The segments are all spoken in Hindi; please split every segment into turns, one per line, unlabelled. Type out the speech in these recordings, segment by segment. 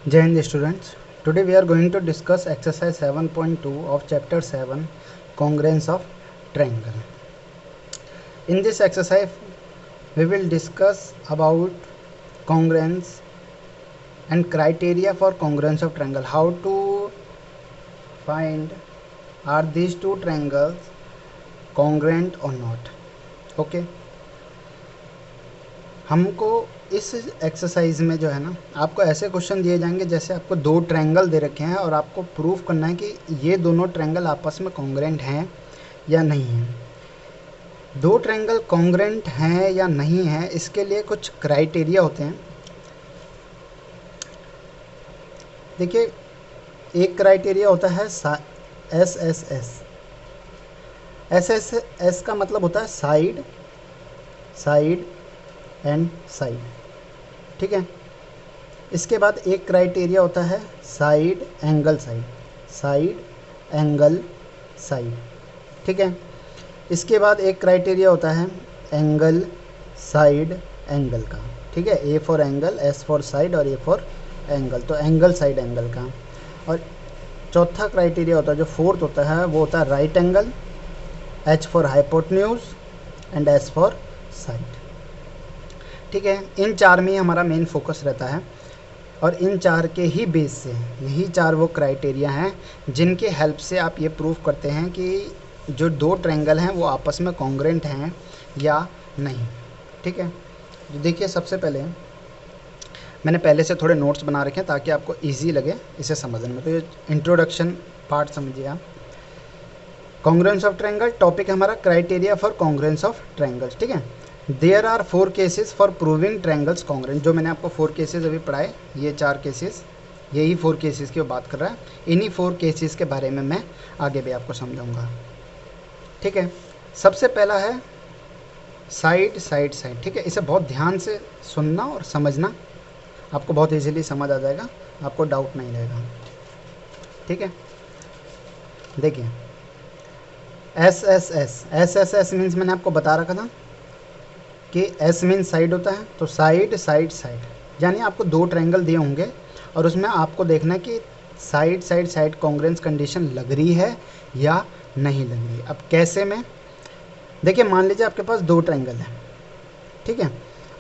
Jai Hind students. Today we are going to discuss exercise 7.2 of chapter 7 congruence of triangle. In this exercise we will discuss about congruence and criteria for congruence of triangle. How to find are these two triangles congruent or not. Okay. हमको इस एक्सरसाइज में जो है ना आपको ऐसे क्वेश्चन दिए जाएंगे जैसे आपको दो ट्रायंगल दे रखे हैं और आपको प्रूफ करना है कि ये दोनों ट्रायंगल आपस में कॉन्ग्रेंट हैं या नहीं हैं। दो ट्रायंगल कॉन्ग्रेंट हैं या नहीं हैं इसके लिए कुछ क्राइटेरिया होते हैं। देखिए, एक क्राइटेरिया होता है S S S. S S S का मतलब होता है साइड साइड एंड साइड, ठीक है। इसके बाद एक क्राइटेरिया होता है side angle side, side angle side, ठीक है। इसके बाद एक क्राइटेरिया होता है एंगल साइड एंगल का, ठीक है। A for angle, S for side और ए फॉर एंगल, तो एंगल साइड एंगल का। और चौथा क्राइटेरिया होता है जो फोर्थ होता है वो होता है right angle, H for hypotenuse and S for side, ठीक है। इन चार में हमारा मेन फोकस रहता है और इन चार के ही बेस से यही चार वो क्राइटेरिया हैं जिनके हेल्प से आप ये प्रूफ करते हैं कि जो दो ट्रायंगल हैं वो आपस में कॉन्ग्रेंट हैं या नहीं, ठीक है। तो देखिए, सबसे पहले मैंने पहले से थोड़े नोट्स बना रखे हैं ताकि आपको ईजी लगे इसे समझने में। तो ये इंट्रोडक्शन पार्ट समझिए आप। कॉन्ग्रेंस ऑफ ट्रायंगल टॉपिक है हमारा criteria for congruence of triangles, ठीक है। There are 4 cases for proving triangles congruent. जो मैंने आपको 4 केसेस अभी पढ़ाए, ये 4 केसेस, यही 4 केसेस की बात कर रहा है। इन्हीं 4 केसेस के बारे में मैं आगे भी आपको समझाऊंगा, ठीक है। सबसे पहला है साइड साइड साइड, ठीक है। इसे बहुत ध्यान से सुनना और समझना, आपको बहुत इजीली समझ आ जाएगा, आपको डाउट नहीं रहेगा, ठीक है। देखिए, S S S, S S S means मैंने आपको बता रखा था कि एस मीन्स साइड होता है, तो साइड साइड साइड, यानी आपको दो ट्रायंगल दिए होंगे और उसमें आपको देखना है कि side side side congruence condition लग रही है या नहीं लग रही है। अब कैसे में, देखिए मान लीजिए आपके पास दो ट्रायंगल है, ठीक है,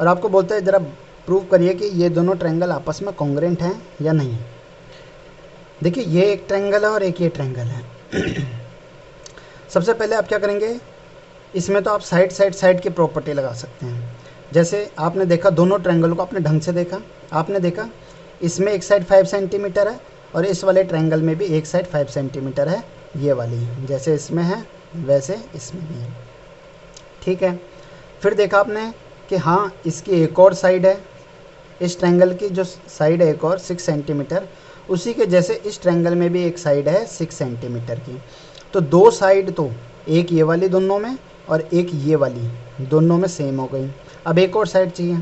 और आपको बोलता है ज़रा प्रूव करिए कि ये दोनों ट्रायंगल आपस में कॉन्ग्रेंट हैं या नहीं। देखिए, ये एक ट्रायंगल है और एक ये ट्रायंगल है। सबसे पहले आप क्या करेंगे, इसमें तो आप साइड साइड साइड की प्रॉपर्टी लगा सकते हैं। जैसे आपने देखा दोनों ट्रायंगल को आपने ढंग से देखा, आपने देखा इसमें एक साइड 5 सेंटीमीटर है और इस वाले ट्रायंगल में भी एक साइड 5 सेंटीमीटर है, ये वाली, जैसे इसमें है वैसे इसमें भी है, ठीक है। फिर देखा आपने कि हाँ इसकी एक और साइड है, इस ट्रायंगल की जो साइड है एक और 6 सेंटीमीटर, उसी के जैसे इस ट्रायंगल में भी एक साइड है 6 सेंटीमीटर की। तो दो साइड, तो एक ये वाली दोनों में और एक ये वाली दोनों में सेम हो गई। अब एक और साइड चाहिए।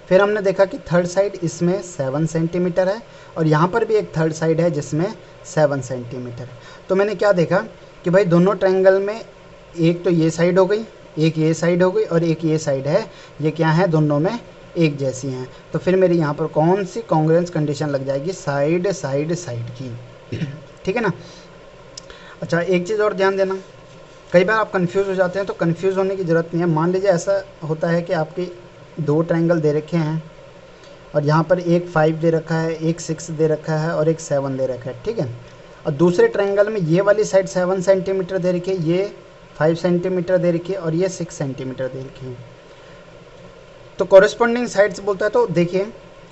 फिर हमने देखा कि थर्ड साइड इसमें 7 सेंटीमीटर है और यहाँ पर भी एक थर्ड साइड है जिसमें 7 सेंटीमीटर। तो मैंने क्या देखा कि भाई दोनों ट्रायंगल में एक तो ये साइड हो गई, एक ये साइड हो गई और एक ये साइड है, ये क्या है, दोनों में एक जैसी हैं। तो फिर मेरी यहाँ पर कौन सी कॉन्ग्रेंस कंडीशन लग जाएगी, साइड साइड साइड की, ठीक है ना। अच्छा, एक चीज़ और ध्यान देना, कई बार आप कंफ्यूज हो जाते हैं, तो कंफ्यूज होने की ज़रूरत नहीं है। मान लीजिए ऐसा होता है कि आपके दो ट्रायंगल दे रखे हैं और यहाँ पर एक 5 दे रखा है, एक 6 दे रखा है और एक 7 दे रखा है, ठीक है। और दूसरे ट्रायंगल में ये वाली साइड 7 सेंटीमीटर दे रखी है, ये 5 सेंटीमीटर दे रखी है और ये 6 सेंटीमीटर दे रखी है। तो कॉरेस्पॉन्डिंग साइड्स बोलता है। तो देखिए,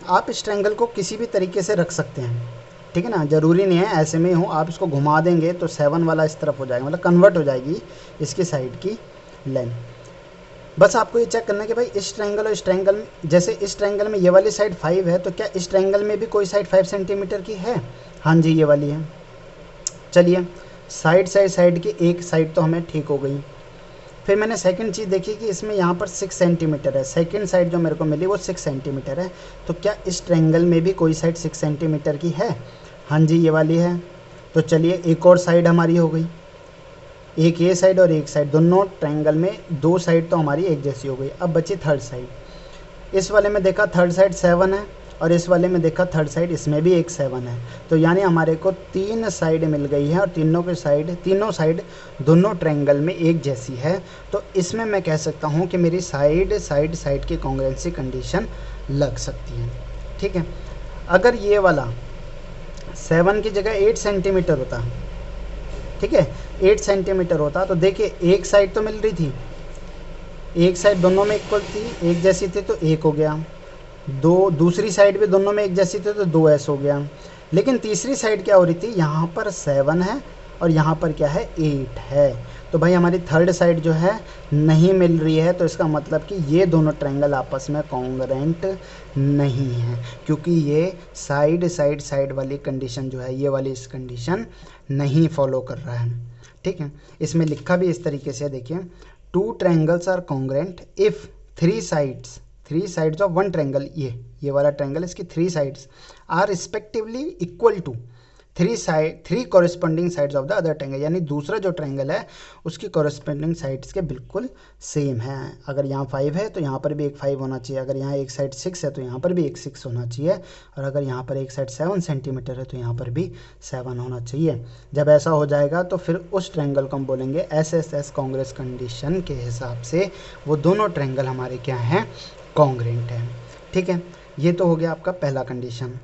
आप इस ट्रायंगल को किसी भी तरीके से रख सकते हैं, ठीक है ना, ज़रूरी नहीं है ऐसे में हो। आप इसको घुमा देंगे तो 7 वाला इस तरफ हो जाएगा, मतलब कन्वर्ट हो जाएगी इसकी साइड की लेंथ। बस आपको ये चेक करना है कि भाई इस ट्रायंगल और इस ट्रायंगल में, जैसे इस ट्रायंगल में ये वाली साइड 5 है, तो क्या इस ट्रायंगल में भी कोई साइड 5 सेंटीमीटर की है? हाँ जी, ये वाली है। चलिए, साइड साइड साइड की एक साइड तो हमें ठीक हो गई। फिर मैंने सेकंड चीज़ देखी कि इसमें यहाँ पर 6 सेंटीमीटर है, सेकंड साइड जो मेरे को मिली वो 6 सेंटीमीटर है। तो क्या इस ट्रायंगल में भी कोई साइड 6 सेंटीमीटर की है? हाँ जी, ये वाली है। तो चलिए, एक और साइड हमारी हो गई, एक ये साइड और एक साइड, दोनों ट्रायंगल में दो साइड तो हमारी एक जैसी हो गई। अब बची थर्ड साइड। इस वाले में देखा थर्ड साइड 7 है और इस वाले में देखा थर्ड साइड, इसमें भी एक 7 है। तो यानी हमारे को 3 साइड मिल गई है और तीनों साइड दोनों ट्रायंगल में एक जैसी है। तो इसमें मैं कह सकता हूँ कि मेरी साइड की कॉन्ग्रुएंसी कंडीशन लग सकती है। ठीक है, अगर ये वाला 7 की जगह 8 सेंटीमीटर होता, ठीक है, 8 सेंटीमीटर होता, तो देखिए एक साइड तो मिल रही थी, एक साइड दोनों में इक्वल थी, एक जैसी थी, तो 1 हो गया। दूसरी साइड भी दोनों में एक जैसी थी, तो 2s हो गया। लेकिन तीसरी साइड क्या हो रही थी, यहाँ पर 7 है और यहाँ पर क्या है, 8 है। तो भाई हमारी थर्ड साइड जो है नहीं मिल रही है। तो इसका मतलब कि ये दोनों ट्रायंगल आपस में कॉन्ग्रुएंट नहीं है, क्योंकि ये साइड वाली कंडीशन जो है, ये वाली इस कंडीशन नहीं फॉलो कर रहा है। ठीक है, इसमें लिखा भी इस तरीके से, देखिए, 2 triangles are congruent if 3 sides of one triangle, ये वाला ट्रायंगल, इसकी 3 sides are respectively equal to 3 corresponding sides of the other triangle, यानी दूसरा जो ट्रायंगल है उसकी कॉरेस्पॉन्डिंग साइड्स के बिल्कुल सेम है। अगर यहाँ 5 है तो यहाँ पर भी एक 5 होना चाहिए, अगर यहाँ एक साइड 6 है तो यहाँ पर भी एक 6 होना चाहिए, और अगर यहाँ पर एक साइड 7 सेंटीमीटर है तो यहाँ पर भी 7 होना चाहिए। जब ऐसा हो जाएगा तो फिर उस ट्रायंगल को हम बोलेंगे SSS कॉन्ग्रुएंस कंडीशन के हिसाब से वो दोनों ट्रायंगल हमारे क्या हैं, कॉन्ग्रुएंट हैं। ठीक है, ये तो हो गया आपका पहला कंडीशन।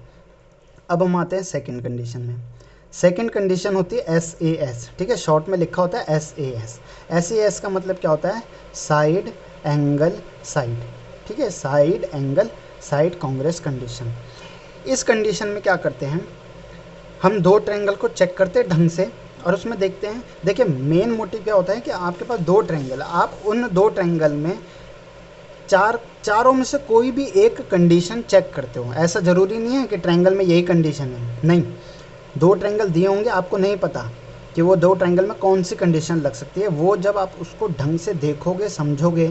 अब हम आते हैं सेकंड कंडीशन में। सेकंड कंडीशन होती है SAS। ठीक है, शॉर्ट में लिखा होता है SAS। SAS का मतलब क्या होता है, साइड एंगल साइड। ठीक है, side angle side congruence condition. इस कंडीशन में क्या करते हैं, हम 2 ट्रायंगल को चेक करते हैं ढंग से और उसमें देखते हैं। देखिए, मेन मोटिव क्या होता है कि आपके पास 2 ट्रायंगल, आप उन 2 ट्रायंगल में चारों में से कोई भी एक कंडीशन चेक करते हो। ऐसा ज़रूरी नहीं है कि ट्रायंगल में यही कंडीशन है, नहीं, 2 ट्रायंगल दिए होंगे, आपको नहीं पता कि वो 2 ट्रायंगल में कौन सी कंडीशन लग सकती है। वो जब आप उसको ढंग से देखोगे, समझोगे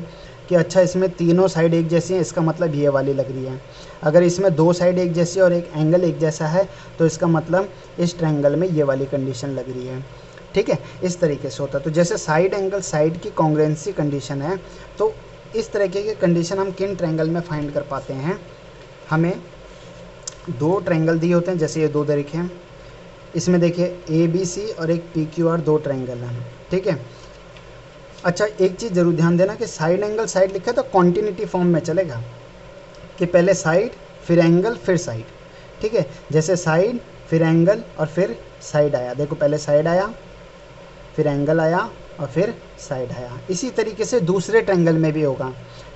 कि अच्छा इसमें तीनों साइड एक जैसी हैं, इसका मतलब ये वाली लग रही है। अगर इसमें 2 साइड एक जैसी और एक एंगल एक जैसा है तो इसका मतलब इस ट्रायंगल में ये वाली कंडीशन लग रही है। ठीक है, इस तरीके से होता है। तो जैसे साइड एंगल साइड की कॉन्ग्रुएंसी कंडीशन है, तो इस तरीके की कंडीशन हम किन ट्रायंगल में फाइंड कर पाते हैं। हमें 2 ट्रायंगल दिए होते हैं, जैसे ये 2 तरीके हैं, इसमें देखिए ABC और एक PQR 2 ट्रायंगल हैं। ठीक है, अच्छा एक चीज़ ज़रूर ध्यान देना कि साइड एंगल साइड लिखा है तो कॉन्टिन्यूटी फॉर्म में चलेगा कि पहले साइड फिर एंगल फिर साइड। ठीक है, जैसे साइड फिर एंगल और फिर साइड आया, देखो पहले साइड आया फिर एंगल आया और फिर साइड आया। इसी तरीके से दूसरे ट्रायंगल में भी होगा,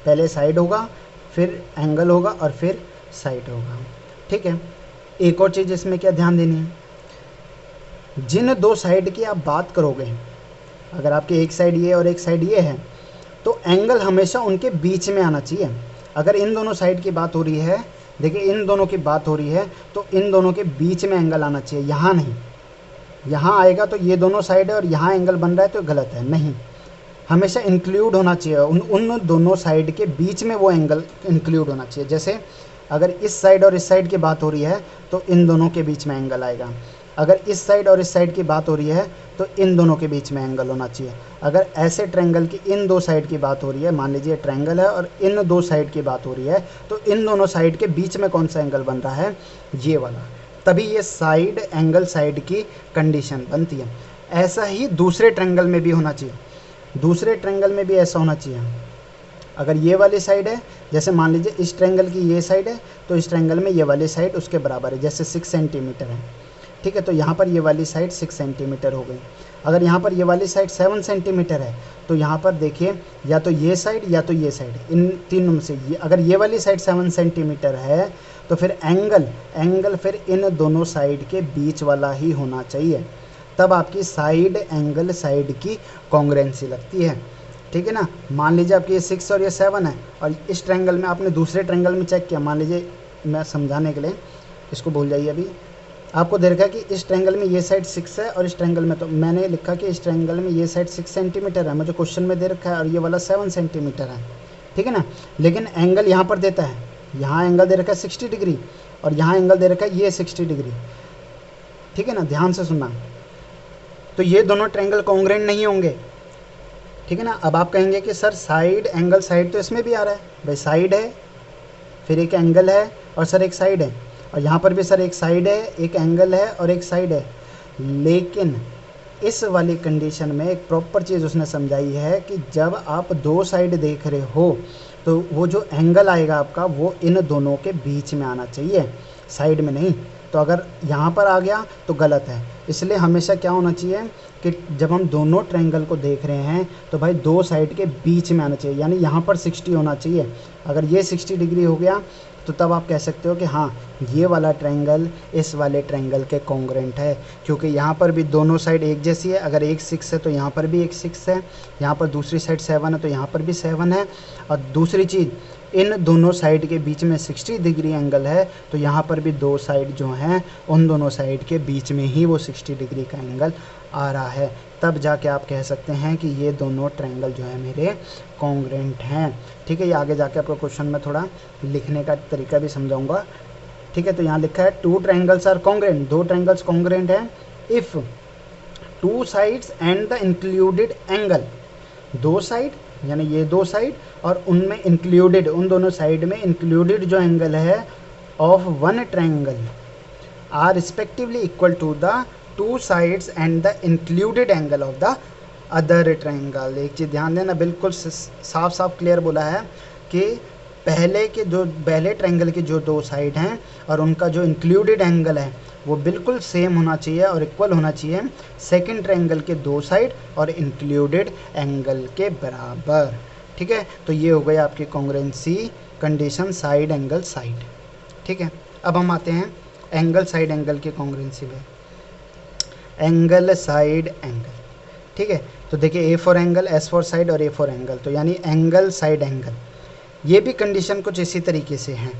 पहले साइड होगा फिर एंगल होगा और फिर साइड होगा। ठीक है, एक और चीज़ इसमें क्या ध्यान देनी है, जिन 2 साइड की आप बात करोगे, अगर आपकी एक साइड ये और एक साइड ये है तो एंगल हमेशा उनके बीच में आना चाहिए। अगर इन दोनों साइड की बात हो रही है, देखिए इन दोनों की बात हो रही है तो इन दोनों के बीच में एंगल आना चाहिए, यहाँ नहीं। यहाँ आएगा तो ये दोनों साइड है और यहाँ एंगल बन रहा है तो गलत है, नहीं, हमेशा इंक्लूड होना चाहिए, उन दोनों साइड के बीच में वो एंगल इंक्लूड होना चाहिए। जैसे अगर इस साइड और इस साइड की बात हो रही है तो इन दोनों के बीच में एंगल आएगा, अगर इस साइड और इस साइड की बात हो रही है तो इन दोनों के बीच में एंगल होना चाहिए। अगर ऐसे ट्रायंगल की इन 2 साइड की बात हो रही है, मान लीजिए ट्रायंगल है और इन 2 साइड की बात हो रही है, तो इन दोनों साइड के बीच में कौन सा एंगल बन रहा है, ये वाला, तभी ये साइड एंगल साइड की कंडीशन बनती है। ऐसा ही दूसरे ट्रायंगल में भी होना चाहिए, दूसरे ट्रायंगल में भी ऐसा होना चाहिए। अगर ये वाली साइड है, जैसे मान लीजिए इस ट्रायंगल की ये साइड है तो इस ट्रायंगल में ये वाली साइड उसके बराबर है, जैसे 6 सेंटीमीटर है। ठीक है, तो यहाँ पर ये वाली साइड 6 सेंटीमीटर हो गई। अगर यहाँ पर ये वाली साइड 7 सेंटीमीटर है तो यहाँ पर देखिए या तो ये साइड या तो ये साइड, इन तीनों में से अगर ये वाली साइड 7 सेंटीमीटर है तो फिर एंगल फिर इन दोनों साइड के बीच वाला ही होना चाहिए, तब आपकी साइड एंगल साइड की कॉन्ग्रुएंसी लगती है। ठीक है ना, मान लीजिए आपकी ये 6 और ये 7 है और इस ट्रायंगल में आपने दूसरे ट्रायंगल में चेक किया, मान लीजिए, मैं समझाने के लिए इसको भूल जाइए, अभी आपको दे रखा है कि इस ट्रायंगल में ये साइड 6 है और इस ट्रायंगल में, तो मैंने लिखा कि इस ट्रायंगल में ये साइड 6 सेंटीमीटर है, मुझे क्वेश्चन में दे रखा है, और ये वाला 7 सेंटीमीटर है। ठीक है ना, लेकिन एंगल यहाँ पर देता है, यहाँ एंगल दे रखा है 60 डिग्री और यहाँ एंगल दे रखा है ये 60 डिग्री। ठीक है ना, ध्यान से सुनना, तो ये दोनों ट्रायंगल कॉन्ग्रुएंट नहीं होंगे। ठीक है ना, अब आप कहेंगे कि सर साइड एंगल साइड तो इसमें भी आ रहा है, भाई साइड है फिर एक एंगल है और सर एक साइड है, और यहाँ पर भी सर एक साइड है, एक एंगल है और एक साइड है। लेकिन इस वाली कंडीशन में एक प्रॉपर चीज़ उसने समझाई है कि जब आप दो साइड देख रहे हो तो वो जो एंगल आएगा आपका वो इन दोनों के बीच में आना चाहिए, साइड में नहीं। तो अगर यहाँ पर आ गया तो गलत है। इसलिए हमेशा क्या होना चाहिए कि जब हम दोनों ट्रायंगल को देख रहे हैं तो भाई दो साइड के बीच में आना चाहिए, यानी यहाँ पर 60 होना चाहिए। अगर ये 60 डिग्री हो गया तो तब आप कह सकते हो कि हाँ ये वाला ट्रायंगल इस वाले ट्रायंगल के कॉन्ग्रुएंट है, क्योंकि यहाँ पर भी दोनों साइड एक जैसी है। अगर एक 6 है तो यहाँ पर भी एक 6 है, यहाँ पर दूसरी साइड 7 है तो यहाँ पर भी 7 है। और दूसरी चीज़, इन दोनों साइड के बीच में 60 डिग्री एंगल है, तो यहाँ पर भी दो साइड जो हैं उन दोनों साइड के बीच में ही वो 60 डिग्री का एंगल आ रहा है। तब जाके आप कह सकते हैं कि ये दोनों ट्रायंगल जो है मेरे कॉन्ग्रुएंट हैं। ठीक है, ये आगे जाके आपको क्वेश्चन में थोड़ा लिखने का तरीका भी समझाऊंगा। ठीक है, तो यहाँ लिखा है 2 triangles are congruent, 2 triangles congruent हैं if 2 sides and the included angle, 2 side यानी ये 2 साइड और उनमें इंक्लूडेड, उन दोनों साइड में इंक्लूडेड जो एंगल है of one triangle are respectively equal to the 2 sides and the included angle of the other triangle. एक चीज़ ध्यान देना, बिल्कुल साफ साफ क्लियर बोला है कि पहले ट्रायंगल के जो 2 साइड हैं और उनका जो इंक्लूडेड एंगल है वो बिल्कुल सेम होना चाहिए और इक्वल होना चाहिए सेकंड ट्रायंगल के 2 साइड और इंक्लूडेड एंगल के बराबर। ठीक है, तो ये हो गई आपकी congruency condition side angle side. ठीक है, अब हम आते हैं एंगल साइड एंगल की कॉन्ग्रुएंसी में। एंगल साइड एंगल, ठीक है, तो देखिए A for angle, S for side और A फॉर एंगल, तो यानी एंगल साइड एंगल। ये भी कंडीशन कुछ इसी तरीके से है।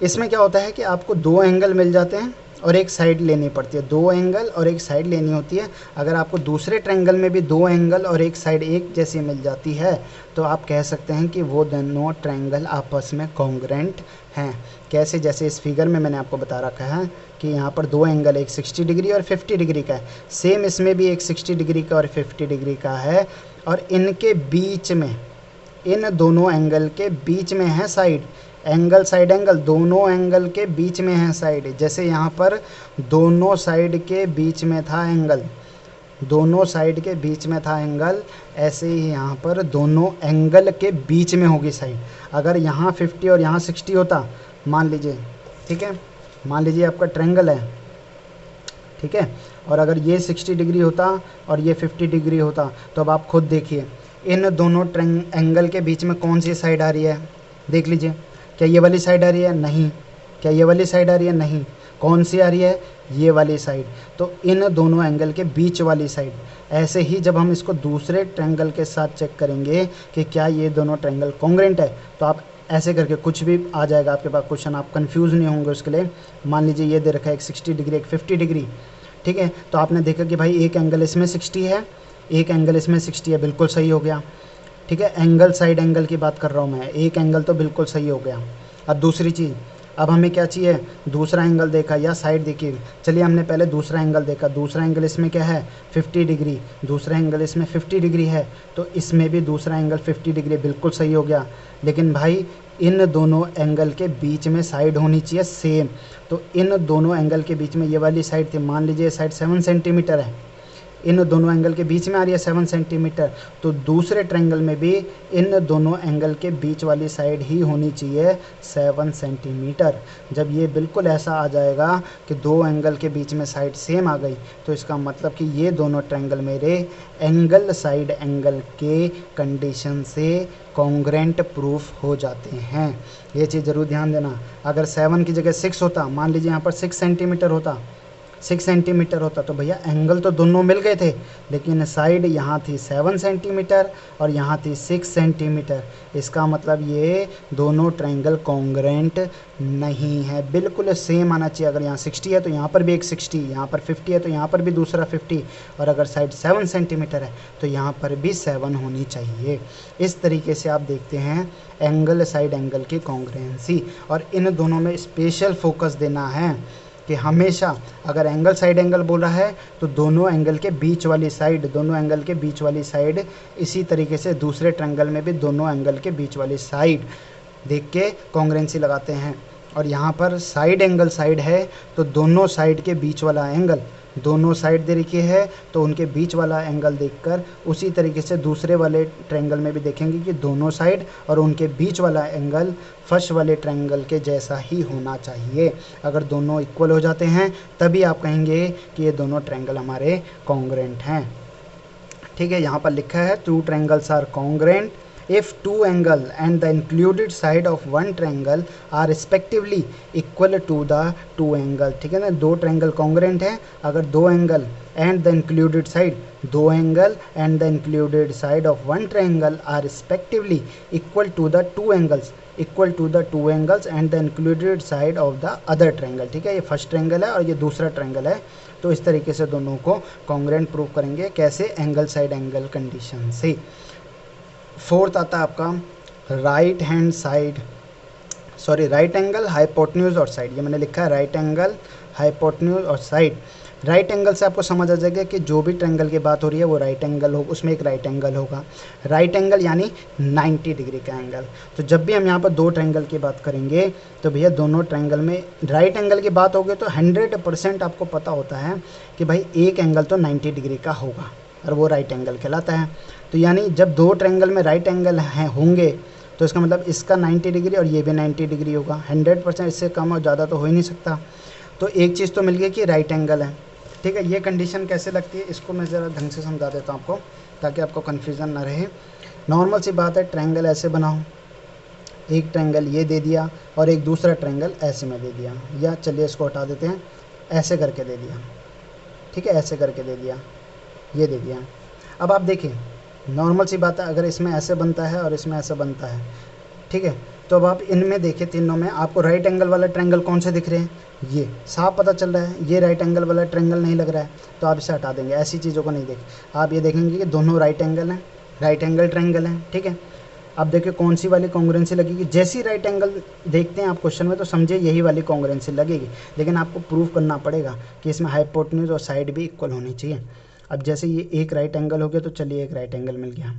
इसमें क्या होता है कि आपको 2 एंगल मिल जाते हैं और एक साइड लेनी पड़ती है, 2 एंगल और एक साइड लेनी होती है। अगर आपको दूसरे ट्रायंगल में भी 2 एंगल और एक साइड एक जैसी मिल जाती है तो आप कह सकते हैं कि वो दोनों ट्रायंगल आपस में कॉन्ग्रुएंट हैं। कैसे, जैसे इस फिगर में मैंने आपको बता रखा है कि यहाँ पर 2 एंगल, एक 60 डिग्री और 50 डिग्री का है, सेम इसमें भी एक 60 डिग्री का और 50 डिग्री का है, और इनके बीच में, इन दोनों एंगल के बीच में है साइड। एंगल साइड एंगल, दोनों एंगल के बीच में है साइड। जैसे यहाँ पर दोनों साइड के बीच में था एंगल, दोनों साइड के बीच में था एंगल, ऐसे ही यहाँ पर दोनों एंगल के बीच में होगी साइड। अगर यहाँ 50 और यहाँ 60 होता, मान लीजिए, ठीक है, मान लीजिए आपका ट्रायंगल है, ठीक है, और अगर ये 60 डिग्री होता और ये 50 डिग्री होता, तो अब आप खुद देखिए इन दोनों एंगल के बीच में कौन सी साइड आ रही है, देख लीजिए। क्या ये वाली साइड आ रही है? नहीं। क्या ये वाली साइड आ रही है? नहीं। कौन सी आ रही है? ये वाली साइड। तो इन दोनों एंगल के बीच वाली साइड। ऐसे ही जब हम इसको दूसरे ट्रायंगल के साथ चेक करेंगे कि क्या ये दोनों ट्रायंगल कॉन्ग्रुएंट है, तो आप ऐसे करके कुछ भी आ जाएगा आपके पास क्वेश्चन, आप कंफ्यूज नहीं होंगे उसके लिए। मान लीजिए ये दे रखा है एक 60 डिग्री, एक 50 डिग्री, ठीक है, तो आपने देखा कि भाई एक एंगल इसमें 60 है, एक एंगल इसमें 60 है, बिल्कुल सही हो गया। ठीक है, एंगल साइड एंगल की बात कर रहा हूँ मैं, एक एंगल तो बिल्कुल सही हो गया। अब दूसरी चीज़, अब हमें क्या चाहिए? दूसरा एंगल देखा या साइड देखिए। चलिए हमने पहले दूसरा एंगल देखा, दूसरा एंगल इसमें क्या है? 50 डिग्री। दूसरा एंगल इसमें 50 डिग्री है, तो इसमें भी दूसरा एंगल 50 डिग्री, बिल्कुल सही हो गया। लेकिन भाई इन दोनों एंगल के बीच में साइड होनी चाहिए सेम। तो इन दोनों एंगल के बीच में ये वाली साइड थी, मान लीजिए साइड 7 सेंटीमीटर है, इन दोनों एंगल के बीच में आ रही है 7 सेंटीमीटर, तो दूसरे ट्रायंगल में भी इन दोनों एंगल के बीच वाली साइड ही होनी चाहिए 7 सेंटीमीटर। जब ये बिल्कुल ऐसा आ जाएगा कि दो एंगल के बीच में साइड सेम आ गई, तो इसका मतलब कि ये दोनों ट्रायंगल मेरे एंगल साइड एंगल के कंडीशन से कॉन्ग्रुएंट प्रूफ हो जाते हैं। ये चीज़ ज़रूर ध्यान देना। अगर 7 की जगह 6 होता, मान लीजिए यहाँ पर 6 सेंटीमीटर होता, 6 सेंटीमीटर होता, तो भैया एंगल तो दोनों मिल गए थे, लेकिन साइड यहाँ थी 7 सेंटीमीटर और यहाँ थी 6 सेंटीमीटर। इसका मतलब ये दोनों ट्रायंगल कॉन्ग्रुएंट नहीं है, बिल्कुल सेम आना चाहिए। अगर यहाँ 60 है तो यहाँ पर भी एक 60, यहाँ पर 50 है तो यहाँ पर भी दूसरा 50, और अगर साइड 7 सेंटीमीटर है तो यहाँ पर भी 7 होनी चाहिए। इस तरीके से आप देखते हैं एंगल साइड एंगल की कॉन्ग्रुएंसी। और इन दोनों में स्पेशल फोकस देना है कि हमेशा अगर एंगल साइड एंगल बोल रहा है तो दोनों एंगल के बीच वाली साइड, दोनों एंगल के बीच वाली साइड, इसी तरीके से दूसरे ट्रायंगल में भी दोनों एंगल के बीच वाली साइड देख के कॉन्ग्रेंसी लगाते हैं। और यहाँ पर साइड एंगल साइड है तो दोनों साइड के बीच वाला एंगल, दोनों साइड दे रखी है तो उनके बीच वाला एंगल देखकर उसी तरीके से दूसरे वाले ट्रायंगल में भी देखेंगे कि दोनों साइड और उनके बीच वाला एंगल फर्स्ट वाले ट्रायंगल के जैसा ही होना चाहिए। अगर दोनों इक्वल हो जाते हैं तभी आप कहेंगे कि ये दोनों ट्रायंगल हमारे कॉन्ग्रेंट हैं। ठीक है, यहाँ पर लिखा है two triangles are congruent if two angle and the included side of one triangle are respectively equal to the two angle। ठीक है ना, दो ट्रायंगल कॉन्ग्रेंट हैं अगर दो angle and the included side, दो angle and the included side of one triangle are respectively equal to the two angles, equal to the two angles and the included side of the other triangle. ठीक है, ये फर्स्ट ट्रायंगल है और ये दूसरा ट्रायंगल है, तो इस तरीके से दोनों को कॉन्ग्रेंट प्रूव करेंगे। कैसे? एंगल साइड एंगल कंडीशन से। फोर्थ आता है आपका right hand side, sorry right angle hypotenuse और साइड। ये मैंने लिखा है राइट एंगल हाइपोटेन्यूज और साइड। राइट एंगल से आपको समझ आ जाएगा कि जो भी ट्रायंगल की बात हो रही है वो राइट एंगल हो, उसमें एक राइट एंगल होगा। राइट एंगल यानी 90 डिग्री का एंगल। तो जब भी हम यहाँ पर दो ट्रायंगल की बात करेंगे तो भैया दोनों ट्रायंगल में राइट एंगल की बात होगी तो 100% आपको पता होता है कि भाई एक एंगल तो 90 डिग्री का होगा और वो राइट एंगल कहलाता है। तो यानी जब दो ट्रायंगल में राइट एंगल हैं होंगे तो इसका मतलब इसका 90 डिग्री और ये भी 90 डिग्री होगा। 100%, इससे कम और ज़्यादा तो हो ही नहीं सकता। तो एक चीज़ तो मिल गई कि राइट एंगल है। ठीक है, ये कंडीशन कैसे लगती है इसको मैं ज़रा ढंग से समझा देता हूँ आपको ताकि आपको कन्फ्यूज़न ना रहे। नॉर्मल सी बात है, ट्रायंगल ऐसे बनाओ, एक ट्रायंगल ये दे दिया और एक दूसरा ट्रायंगल ऐसे में दे दिया, या चलिए इसको हटा देते हैं, ऐसे करके दे दिया। ठीक है, ऐसे करके दे दिया, ये दे दिया। अब आप देखिए नॉर्मल सी बात है, अगर इसमें ऐसे बनता है और इसमें ऐसे बनता है, ठीक है, तो अब आप इनमें देखिए तीनों में आपको राइट एंगल वाला ट्रायंगल कौन से दिख रहे हैं, ये साफ पता चल रहा है। ये राइट एंगल वाला ट्रायंगल नहीं लग रहा है तो आप इसे हटा देंगे, ऐसी चीज़ों को नहीं देख। आप ये देखेंगे कि दोनों राइट एंगल हैं, राइट एंगल ट्रायंगल हैं। ठीक है, अब देखिए कौन सी वाली कॉन्ग्रुएंसी लगेगी। जैसी राइट एंगल देखते हैं आप क्वेश्चन में तो समझिए यही वाली कॉन्ग्रुएंसी लगेगी, लेकिन आपको प्रूफ करना पड़ेगा कि इसमें हाइपोटेन्यूज और साइड भी इक्वल होनी चाहिए। अब जैसे ये एक राइट एंगल हो गया तो चलिए एक राइट एंगल मिल गया।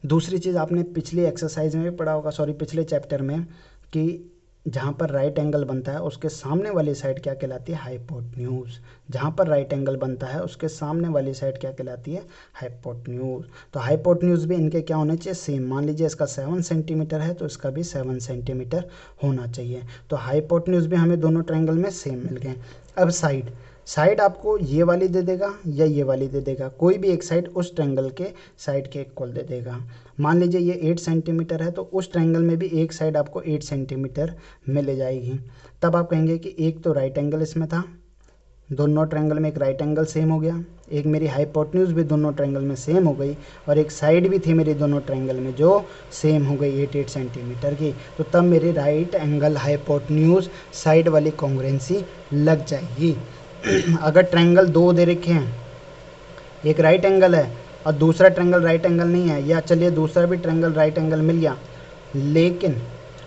दूसरी चीज़ आपने पिछली एक्सरसाइज में भी पढ़ा होगा, सॉरी पिछले चैप्टर में, कि जहाँ पर राइट एंगल बनता है उसके सामने वाली साइड क्या कहलाती है, हाइपोटेन्यूज। जहाँ पर राइट एंगल बनता है उसके सामने वाली साइड क्या कहलाती है, हाइपोटेन्यूज। तो हाइपोटेन्यूज भी इनके क्या होने चाहिए, सेम। मान लीजिए इसका 7 सेंटीमीटर है तो इसका भी 7 सेंटीमीटर होना चाहिए। तो हाइपोटेन्यूज भी हमें दोनों ट्रायंगल में सेम मिल गए। अब साइड, साइड आपको ये वाली दे देगा या ये वाली दे देगा, कोई भी एक साइड उस ट्रायंगल के साइड के इक्वल दे देगा। मान लीजिए ये 8 सेंटीमीटर है तो उस ट्रायंगल में भी एक साइड आपको 8 सेंटीमीटर मिल जाएगी। तब आप कहेंगे कि एक तो राइट एंगल इसमें था, दोनों ट्रायंगल में एक राइट एंगल सेम हो गया, एक मेरी हाइपोटेन्यूज भी दोनों ट्रायंगल में सेम हो गई, और एक साइड भी थी मेरी दोनों ट्रायंगल में जो सेम हो गई 8 सेंटीमीटर की। तो तब मेरी राइट एंगल हाइपोटेन्यूज साइड वाली कॉन्ग्रुएंसी लग जाएगी। अगर ट्रायंगल दो दे रखे हैं, एक राइट एंगल है और दूसरा ट्रायंगल राइट एंगल नहीं है, या चलिए दूसरा भी ट्रायंगल राइट एंगल मिल गया लेकिन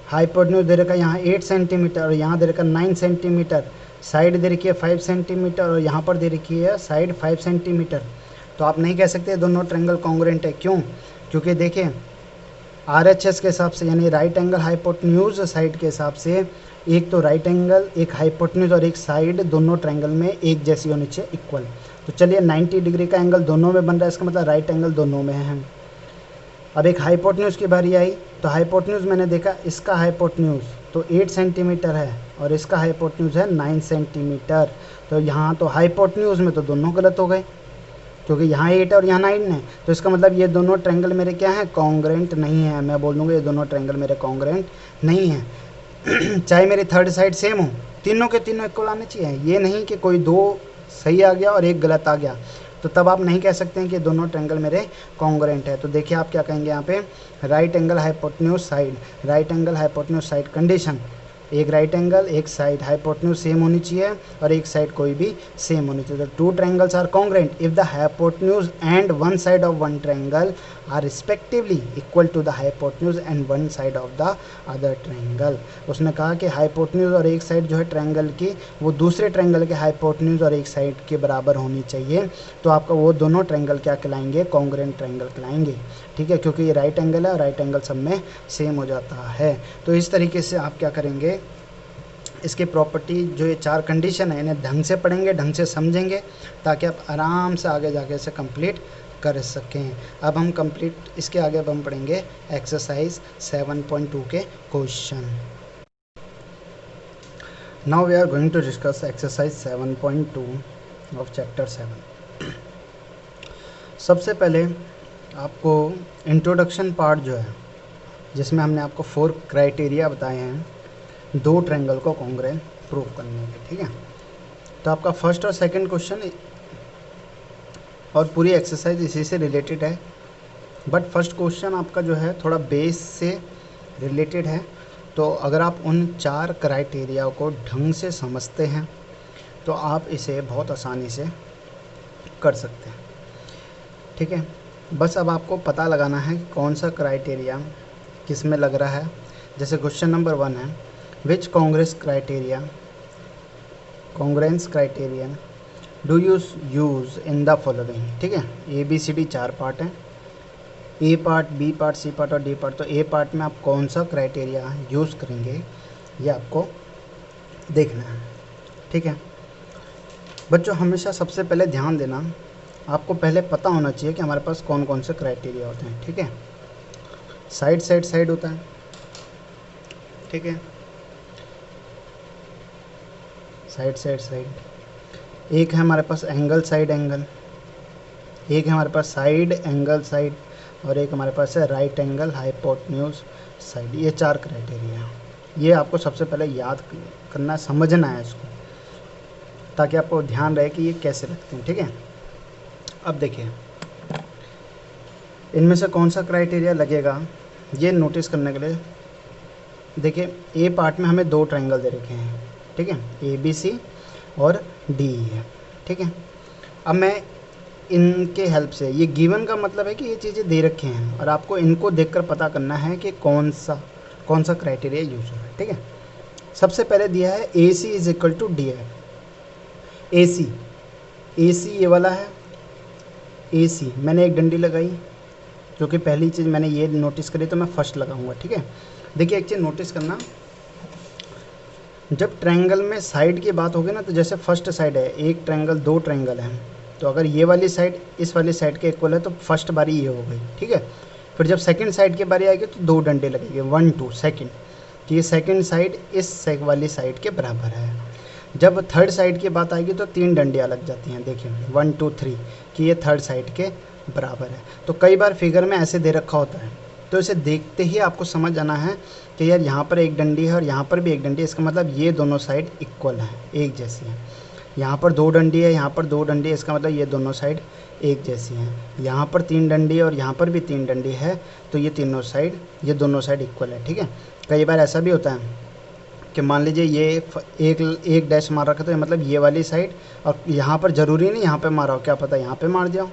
हाइपोटेन्यूज दे रखा है यहाँ 8 सेंटीमीटर और यहाँ दे रखा 9 सेंटीमीटर, साइड दे रखी है 5 सेंटीमीटर और यहाँ पर दे रखी है साइड 5 सेंटीमीटर, तो आप नहीं कह सकते दोनों ट्रायंगल कॉन्ग्रुएंट है। क्यों? क्योंकि देखिए RHS के हिसाब से यानी राइट एंगल हाइपोटेन्यूज साइड के हिसाब से एक तो राइट एंगल, एक हाइपोटेन्यूज और एक साइड दोनों ट्रायंगल में एक जैसी होनी चाहिए, इक्वल। तो चलिए 90 डिग्री का एंगल दोनों में बन रहा है, इसका मतलब राइट एंगल दोनों में है। अब एक हाइपोटेन्यूज की बारी आई तो हाइपोटेन्यूज मैंने देखा, इसका हाइपोटेन्यूज तो 8 सेंटीमीटर है और इसका हाइपोटेन्यूज है 9 सेंटीमीटर। तो यहाँ तो हाइपोटेन्यूज में तो दोनों गलत हो गए क्योंकि यहाँ 8 है और यहाँ 9 है, तो इसका मतलब ये दोनों ट्रायंगल मेरे क्या हैं, कॉन्ग्रुएंट नहीं है। मैं बोल दूँगा ये दोनों ट्रायंगल मेरे कॉन्ग्रुएंट नहीं है। चाहे मेरी थर्ड साइड सेम हो, तीनों के तीनों इक्वल आने चाहिए, ये नहीं कि कोई दो सही आ गया और एक गलत आ गया, तो तब आप नहीं कह सकते हैं कि दोनों ट्रायंगल मेरे कॉन्ग्रुएंट है। तो देखिए आप क्या कहेंगे यहाँ पे, right angle hypotenuse side, right angle hypotenuse side condition एक राइट एंगल, एक साइड हाइपोटेन्यूज सेम होनी चाहिए और एक साइड कोई भी सेम होनी चाहिए। तो two triangles are congruent if the hypotenuse and one side of one triangle are respectively equal to the hypotenuse and one side of the other triangle. उसने कहा कि हाइपोटेन्यूज और एक साइड जो है ट्रायंगल की वो दूसरे ट्रायंगल के हाइपोटेन्यूज और एक साइड के बराबर होनी चाहिए। तो आपका वो दोनों ट्रायंगल क्या कहलाएंगे? कॉन्ग्रुएंट ट्रायंगल कहलाएंगे। ठीक है, क्योंकि ये राइट एंगल है और राइट एंगल सब में सेम हो जाता है। तो इस तरीके से आप क्या करेंगे, इसके प्रॉपर्टी जो ये 4 कंडीशन है इन्हें ढंग से पढ़ेंगे, ढंग से समझेंगे, ताकि आप आराम से आगे जाके इसे कंप्लीट कर सकें। अब हम कंप्लीट इसके आगे अब हम पढ़ेंगे एक्सरसाइज 7.2 के question. Now we are going to discuss exercise 7.2 of chapter 7। सबसे पहले आपको इंट्रोडक्शन पार्ट जो है, जिसमें हमने आपको 4 क्राइटेरिया बताए हैं 2 ट्रायंगल को कॉन्ग्रुएंट प्रूव करने के। ठीक है, तो आपका फर्स्ट और सेकंड क्वेश्चन और पूरी एक्सरसाइज इसी से रिलेटेड है, बट फर्स्ट क्वेश्चन आपका जो है थोड़ा बेस से रिलेटेड है। तो अगर आप उन 4 क्राइटेरिया को ढंग से समझते हैं तो आप इसे बहुत आसानी से कर सकते हैं। ठीक है, बस अब आपको पता लगाना है कौन सा क्राइटेरिया किस में लग रहा है। जैसे क्वेश्चन नंबर 1 है, which congruence criterion do you use in the following. ठीक है, ABCD 4 पार्ट हैं, A part, B part, C part और D पार्ट। तो A पार्ट में आप कौन सा क्राइटेरिया यूज़ करेंगे ये आपको देखना है। ठीक है बच्चों, हमेशा सबसे पहले ध्यान देना, आपको पहले पता होना चाहिए कि हमारे पास कौन कौन से क्राइटेरिया होते हैं। ठीक है, साइड होता है। ठीक है, साइड एक है हमारे पास एंगल साइड एंगल, एक है हमारे पास साइड एंगल साइड और एक हमारे पास है राइट एंगल हाइपोटेन्यूज साइड। ये 4 क्राइटेरिया ये आपको सबसे पहले याद करना है, समझना है इसको, ताकि आपको ध्यान रहे कि ये कैसे लगते हैं। ठीक है, अब देखिए इनमें से कौन सा क्राइटेरिया लगेगा ये नोटिस करने के लिए देखिए, ए पार्ट में हमें 2 ट्रायंगल दे रखे हैं। ठीक है, ABC और DE है। ठीक है, अब मैं इनके हेल्प से, ये गिवन का मतलब है कि ये चीज़ें दे रखे हैं और आपको इनको देखकर पता करना है कि कौन सा क्राइटेरिया यूज हो रहा है। ठीक है, सबसे पहले दिया है AC is equal to DF। AC ये वाला है, AC मैंने एक डंडी लगाई, जो कि पहली चीज़ मैंने ये नोटिस करी तो मैं फर्स्ट लगाऊंगा। ठीक है, देखिए एक चीज़ नोटिस करना, जब ट्रायंगल में साइड की बात होगी ना, तो जैसे फर्स्ट साइड है, एक ट्रायंगल 2 ट्रायंगल हैं, तो अगर ये वाली साइड इस वाली साइड के इक्वल है तो फर्स्ट बारी ये हो गई। ठीक है, फिर जब सेकंड साइड की बारी आएगी तो 2 डंडे लगेंगे, 1 2 सेकंड, कि ये सेकंड साइड इस वाली साइड के बराबर है। जब थर्ड साइड की बात आएगी तो 3 डंडियाँ लग जाती हैं, देखिए 1 2 3, कि ये थर्ड साइड के बराबर है। तो कई बार फिगर में ऐसे दे रखा होता है, तो इसे देखते ही आपको समझ आना है कि यार यहाँ पर एक डंडी है और यहाँ पर भी एक डंडी है, इसका मतलब ये दोनों साइड इक्वल है, एक जैसी है। यहाँ पर 2 डंडी है, यहाँ पर 2 डंडी है, इसका मतलब ये दोनों साइड एक जैसी हैं। यहाँ पर 3 डंडी है और यहाँ पर भी 3 डंडी है, तो ये दोनों साइड इक्वल है। ठीक है, कई बार ऐसा भी होता है कि मान लीजिए ये एक डैश मार रखा, तो मतलब ये वाली साइड, और यहाँ पर ज़रूरी नहीं यहाँ पे मारा हो, क्या पता यहाँ पे मार दिया हो।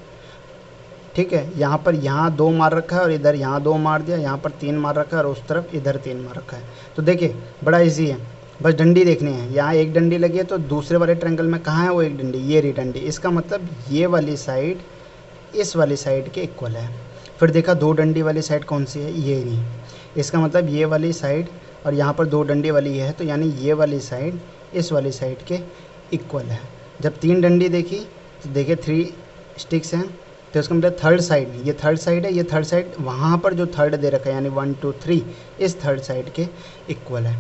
ठीक है, यहाँ 2 मार रखा है और इधर यहाँ 2 मार दिया, यहाँ पर 3 मार रखा है और उस तरफ इधर 3 मार रखा है। तो देखिए बड़ा इजी है, बस डंडी देखनी है। यहाँ एक डंडी लगी है तो दूसरे वाले ट्रायंगल में कहाँ है वो एक डंडी, ये रही डंडी, इसका मतलब ये वाली साइड इस वाली साइड के इक्वल है। फिर देखा 2 डंडी वाली साइड कौन सी है, ये रही, इसका मतलब ये वाली साइड और यहाँ पर 2 डंडी वाली है, तो यानी ये वाली साइड इस वाली साइड के इक्वल है। जब 3 डंडी देखी तो देखिए 3 स्टिक्स हैं, तो इसका मतलब थर्ड साइड, ये थर्ड साइड है, ये थर्ड साइड वहाँ पर जो थर्ड दे रखा है यानी 1 2 3 इस थर्ड साइड के इक्वल है।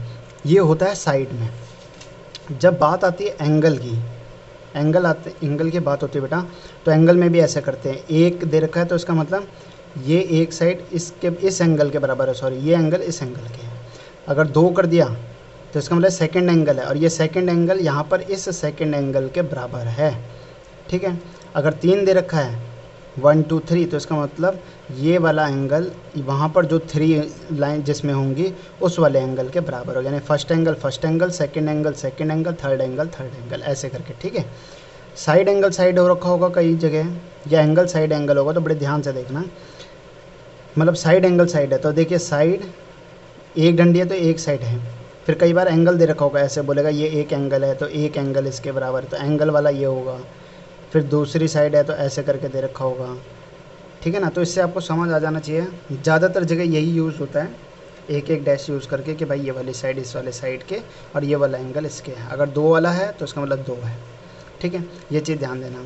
ये होता है साइड में। जब बात आती है एंगल की, एंगल की बात होती है बेटा, तो एंगल में भी ऐसे करते हैं, एक दे रखा है तो इसका मतलब ये एक साइड इस एंगल के बराबर है, सॉरी ये एंगल इस एंगल के है। अगर 2 कर दिया तो इसका मतलब सेकंड एंगल है, और ये सेकंड एंगल यहाँ पर इस सेकंड एंगल के बराबर है। ठीक है, अगर 3 दे रखा है 1 2 3, तो इसका मतलब ये वाला एंगल वहाँ पर जो 3 लाइन जिसमें होंगी उस वाले एंगल के बराबर होगा, यानी first angle, second angle, third angle, ऐसे करके, ठीक है। साइड एंगल हो रखा होगा कई जगह, या एंगल साइड एंगल होगा, तो बड़े ध्यान से देखना, मतलब साइड एंगल साइड है तो देखिए साइड एक डंडी है तो एक साइड है, फिर कई बार एंगल दे रखा होगा, ऐसे बोलेगा ये एक एंगल है तो एक एंगल इसके बराबर है, तो एंगल वाला ये होगा, फिर दूसरी साइड है तो ऐसे करके दे रखा होगा, ठीक है ना। तो इससे आपको समझ आ जाना चाहिए, ज़्यादातर जगह यही यूज़ होता है, एक एक डैश यूज़ करके कि भाई ये वाली साइड इस वाले साइड के और ये वाला एंगल इसके है, अगर 2 वाला है तो इसका मतलब 2 है, ठीक है, ये चीज़ ध्यान देना।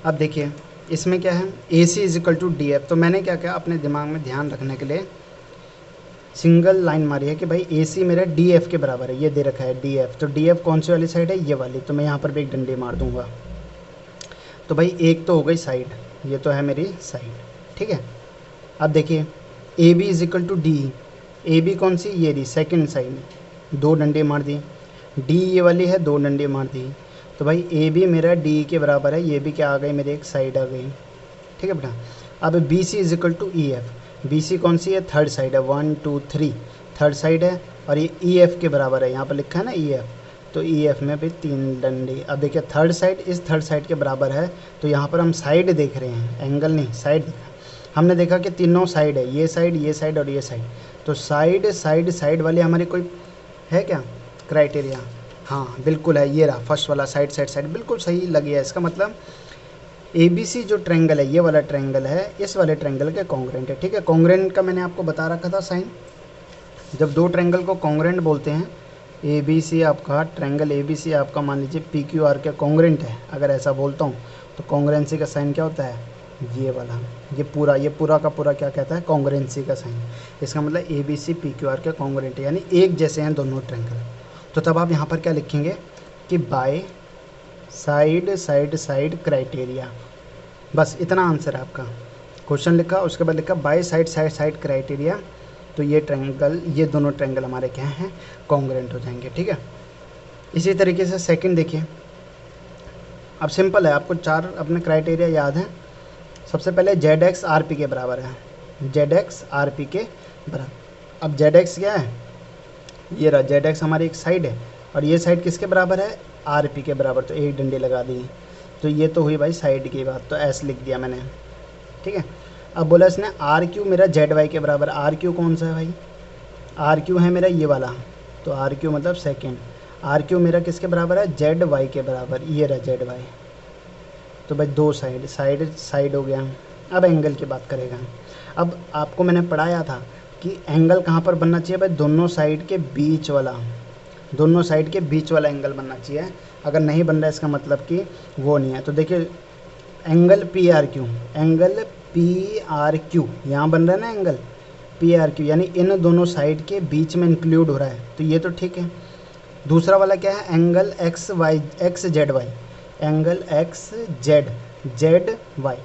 अब देखिए इसमें क्या है, A C is equal to D F, तो मैंने क्या किया अपने दिमाग में ध्यान रखने के लिए सिंगल लाइन मारी है कि भाई ए सी मेरा डी एफ के बराबर है, ये दे रखा है डी एफ, तो डी एफ कौन सी वाली साइड है, ये वाली, तो मैं यहाँ पर भी एक डंडी मार दूंगा, तो भाई एक तो हो गई साइड, ये तो है मेरी साइड, ठीक है। अब देखिए A B is equal to D, A B कौन सी, ये रही सेकंड साइड, 2 डंडे मार दी, डी ये वाली है 2 डंडे मार दी, तो भाई ए बी मेरा डी के बराबर है, ये भी क्या आ गई मेरी एक साइड आ गई, ठीक है बेटा। अब B C is equal to E F, B C कौन सी है, थर्ड साइड है, 1 2 3 थर्ड साइड है, और ये ई एफ के बराबर है, यहाँ पर लिखा है ना ई एफ, तो ई एफ में भी 3 डंडे। अब देखिए थर्ड साइड इस थर्ड साइड के बराबर है, तो यहाँ पर हम साइड देख रहे हैं, एंगल नहीं साइड देखा, हमने देखा कि तीनों साइड है, ये साइड और ये साइड, तो साइड वाली हमारी कोई है क्या क्राइटेरिया, हाँ बिल्कुल है, ये रहा फर्स्ट वाला साइड, बिल्कुल सही लगी है, इसका मतलब ए बी सी जो ट्रायंगल है, ये वाला ट्रायंगल है इस वाले ट्रायंगल के कॉन्ग्रेंट है, ठीक है। कॉन्ग्रेंट का मैंने आपको बता रखा था साइन, जब 2 ट्रायंगल को कॉन्ग्रेंट बोलते हैं, ए बी सी आपका ट्रायंगल ए बी सी आपका मान लीजिए पी क्यू आर के कॉन्ग्रेंट है, अगर ऐसा बोलता हूँ तो कॉन्ग्रेंसी का साइन क्या होता है, ये वाला, ये पूरा का पूरा क्या कहता है, कॉन्ग्रेंसी का साइन, इसका मतलब A B C P Q R के कॉन्ग्रेंट है, यानी एक जैसे हैं दोनों ट्रायंगल। तो तब आप यहाँ पर क्या लिखेंगे कि बाय साइड क्राइटेरिया, बस इतना आंसर है आपका। क्वेश्चन लिखा, उसके बाद लिखा बाय साइड क्राइटेरिया, तो ये ट्रायंगल, ये दोनों ट्रायंगल हमारे क्या हैं, कॉन्ग्रेंट हो जाएंगे, ठीक है। इसी तरीके से सेकंड देखिए, अब सिंपल है, आपको 4 अपने क्राइटेरिया याद हैं। सबसे पहले जेड एक्स आर पी के बराबर है, जेड एक्स आर पी के बराबर, अब जेड एक्स क्या है, ये रहा जेड एक्स हमारी एक साइड है, और ये साइड किसके बराबर है, आर पी के बराबर, तो एक डंडी लगा दी, तो ये तो हुई भाई साइड की बात, तो एस लिख दिया मैंने, ठीक है। अब बोला इसने आर क्यू मेरा जेड वाई के बराबर, आर क्यू कौन सा है भाई, आर क्यू है मेरा ये वाला, तो आर क्यू मतलब सेकेंड, आर क्यू मेरा किसके बराबर है, जेड वाई के बराबर, ये रहा जेड वाई, तो भाई 2 साइड हो गया। अब एंगल की बात करेगा, अब आपको मैंने पढ़ाया था कि एंगल कहाँ पर बनना चाहिए भाई, दोनों साइड के बीच वाला एंगल बनना चाहिए, अगर नहीं बन रहा है इसका मतलब कि वो नहीं है। तो देखिए एंगल पी आर क्यू यहाँ बन रहा है ना, एंगल पी आर क्यू, यानी इन दोनों साइड के बीच में इंक्लूड हो रहा है, तो ये तो ठीक है। दूसरा वाला क्या है, angle X Z Y, angle X Z Y,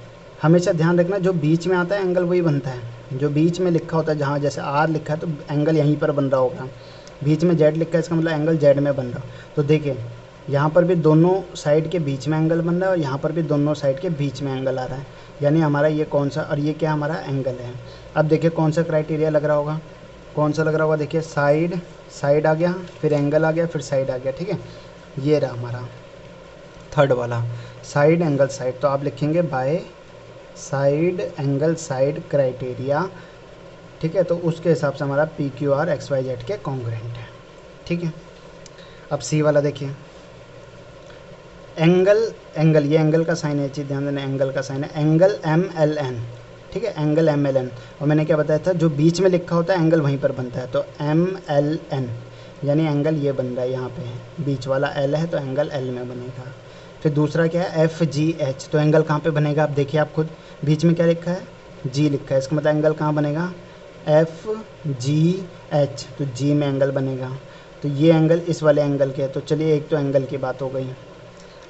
हमेशा ध्यान रखना जो बीच में आता है एंगल वही बनता है, जो बीच में लिखा होता है, जहाँ जैसे आर लिखा है तो एंगल यहीं पर बन रहा होगा, बीच में जेड लिखा है इसका मतलब एंगल जेड में बन रहा। तो देखिए यहाँ पर भी दोनों साइड के बीच में एंगल बन रहा है, और यहाँ पर भी दोनों साइड के बीच में एंगल आ रहा है, यानी हमारा ये कौन सा, और ये क्या हमारा एंगल है। अब देखिए कौन सा क्राइटेरिया लग रहा होगा, देखिए साइड आ गया, फिर एंगल आ गया, फिर साइड आ गया, ठीक है। ये रहा हमारा थर्ड वाला साइड एंगल साइड, तो आप लिखेंगे by side angle side criteria, ठीक है। तो उसके हिसाब से हमारा P Q R X Y Z के कॉन्ग्रेंट है, ठीक है। अब सी वाला देखिए, एंगल ये एंगल का साइन है, चीज़ ध्यान देना, एंगल का साइन है, एंगल एम एल एन, ठीक है, एंगल एम एल एन, और मैंने क्या बताया था जो बीच में लिखा होता है एंगल वहीं पर बनता है, तो एम एल एन, यानी एंगल ये बन रहा है, यहाँ पे बीच वाला एल है तो एंगल एल में बनेगा। फिर दूसरा क्या है, एफ जी एच, तो एंगल कहाँ पे बनेगा, आप देखिए आप खुद, बीच में क्या लिखा है, जी लिखा है, इसका मतलब एंगल कहाँ बनेगा, एफ जी एच, तो जी में एंगल बनेगा, तो ये एंगल इस वाले एंगल के है। तो चलिए एक तो एंगल की बात हो गई।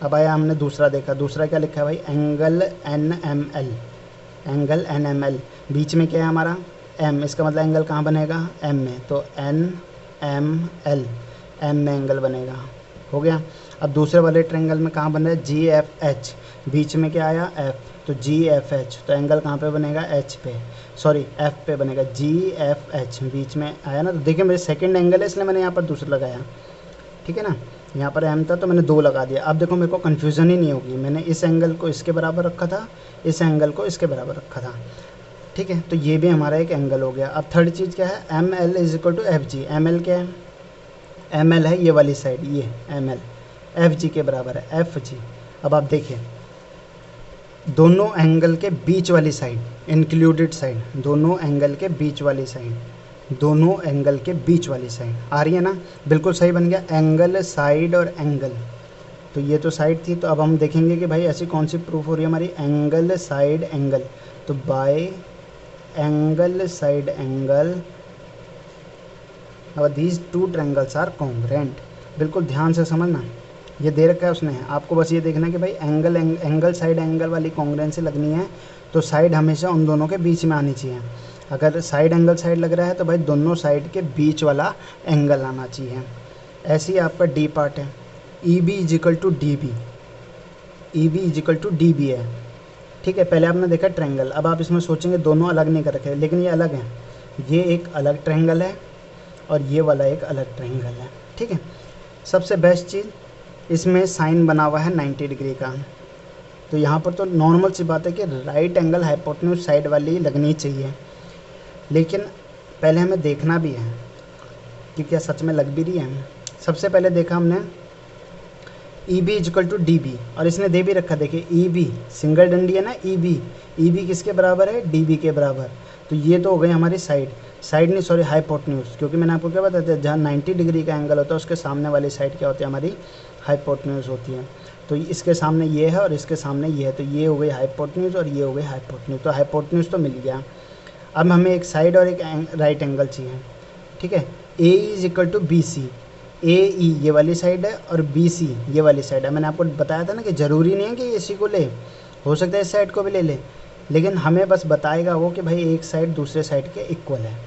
अब आया हमने दूसरा देखा, दूसरा क्या लिखा है भाई, angle N M L, angle N M L, बीच में क्या है हमारा एम, इसका मतलब एंगल कहाँ बनेगा, एम में, तो एन एम एल, एम में एंगल बनेगा, हो गया। अब दूसरे वाले ट्रायंगल में कहाँ बन रहा है, जी एफ एच, बीच में क्या आया एफ, तो जी एफ एच, तो एंगल कहाँ पे बनेगा, एच पे, सॉरी एफ पे बनेगा, जी एफ एच बीच में आया ना। तो देखिए मेरे सेकंड एंगल है इसलिए मैंने यहाँ पर दूसरा लगाया, ठीक है ना। यहाँ पर एम था तो मैंने 2 लगा दिया। अब देखो मेरे को कन्फ्यूज़न ही नहीं होगी, मैंने इस एंगल को इसके बराबर रखा था, इस एंगल को इसके बराबर रखा था, ठीक है। तो ये भी हमारा एक एंगल हो गया। अब थर्ड चीज़ क्या है, M L is equal to F G. M L क्या है, एम एल है ये वाली साइड, ये एम एल एफ जी के बराबर है, एफ जी। अब आप देखिए दोनों एंगल के बीच वाली साइड, इंक्लूडेड साइड, दोनों एंगल के बीच वाली साइड, दोनों एंगल के बीच वाली साइड आ रही है ना, बिल्कुल सही बन गया। एंगल साइड और एंगल, तो ये तो साइड थी, तो अब हम देखेंगे कि भाई ऐसी कौन सी प्रूफ हो रही है हमारी, एंगल साइड एंगल, तो बाय एंगल साइड एंगल अब these two triangles are congruent. बिल्कुल ध्यान से समझना, ये दे रखा है उसने, आपको बस ये देखना है कि भाई एंगल साइड एंगल वाली कॉन्ग्रुएंसी लगनी है तो साइड हमेशा उन दोनों के बीच में आनी चाहिए। अगर साइड एंगल साइड लग रहा है तो भाई दोनों साइड के बीच वाला एंगल आना चाहिए। ऐसे ही आपका डी पार्ट है, E B is equal to D B, E B is equal to D B है, ठीक है। पहले आपने देखा ट्रायंगल, अब आप इसमें सोचेंगे दोनों अलग नहीं कर रखे, लेकिन ये अलग है, ये एक अलग ट्रायंगल है और ये वाला एक अलग ट्रायंगल है, ठीक है। सबसे बेस्ट चीज़ इसमें साइन बना हुआ है 90 डिग्री का, तो यहाँ पर तो नॉर्मल सी बात है कि राइट एंगल हाइपोटेन्यूज साइड वाली लगनी चाहिए, लेकिन पहले हमें देखना भी है कि क्या सच में लग भी रही है। सबसे पहले देखा हमने E B is equal to D B, और इसने दे भी रखा, देखिए ई बी सिंगल डंडी है ना, ई बी किसके बराबर है, डी बी के बराबर। तो ये तो हो गई हमारी साइड नहीं सॉरी हाइपोटेन्यूज, क्योंकि मैंने आपको क्या बताया था, जहाँ 90 डिग्री का एंगल होता है उसके सामने वाली साइड क्या होती है, हमारी हाइपोटेन्यूज होती है। तो इसके सामने ये है और इसके सामने ये है, तो ये हो गई हाइपोटेन्यूज और ये हो गई हाइपोटेन्यूज, तो हाइपोटेन्यूज तो मिल गया। अब हमें एक साइड और एक राइट एंगल चाहिए, ठीक है। A is equal to B C, A E ये वाली साइड है और बी सी ये वाली साइड है। मैंने आपको बताया था ना कि ज़रूरी नहीं है कि इसी को ले, हो सकता है इस साइड को भी ले ले, लेकिन हमें बस बताएगा वो कि भाई एक साइड दूसरे साइड के इक्वल है।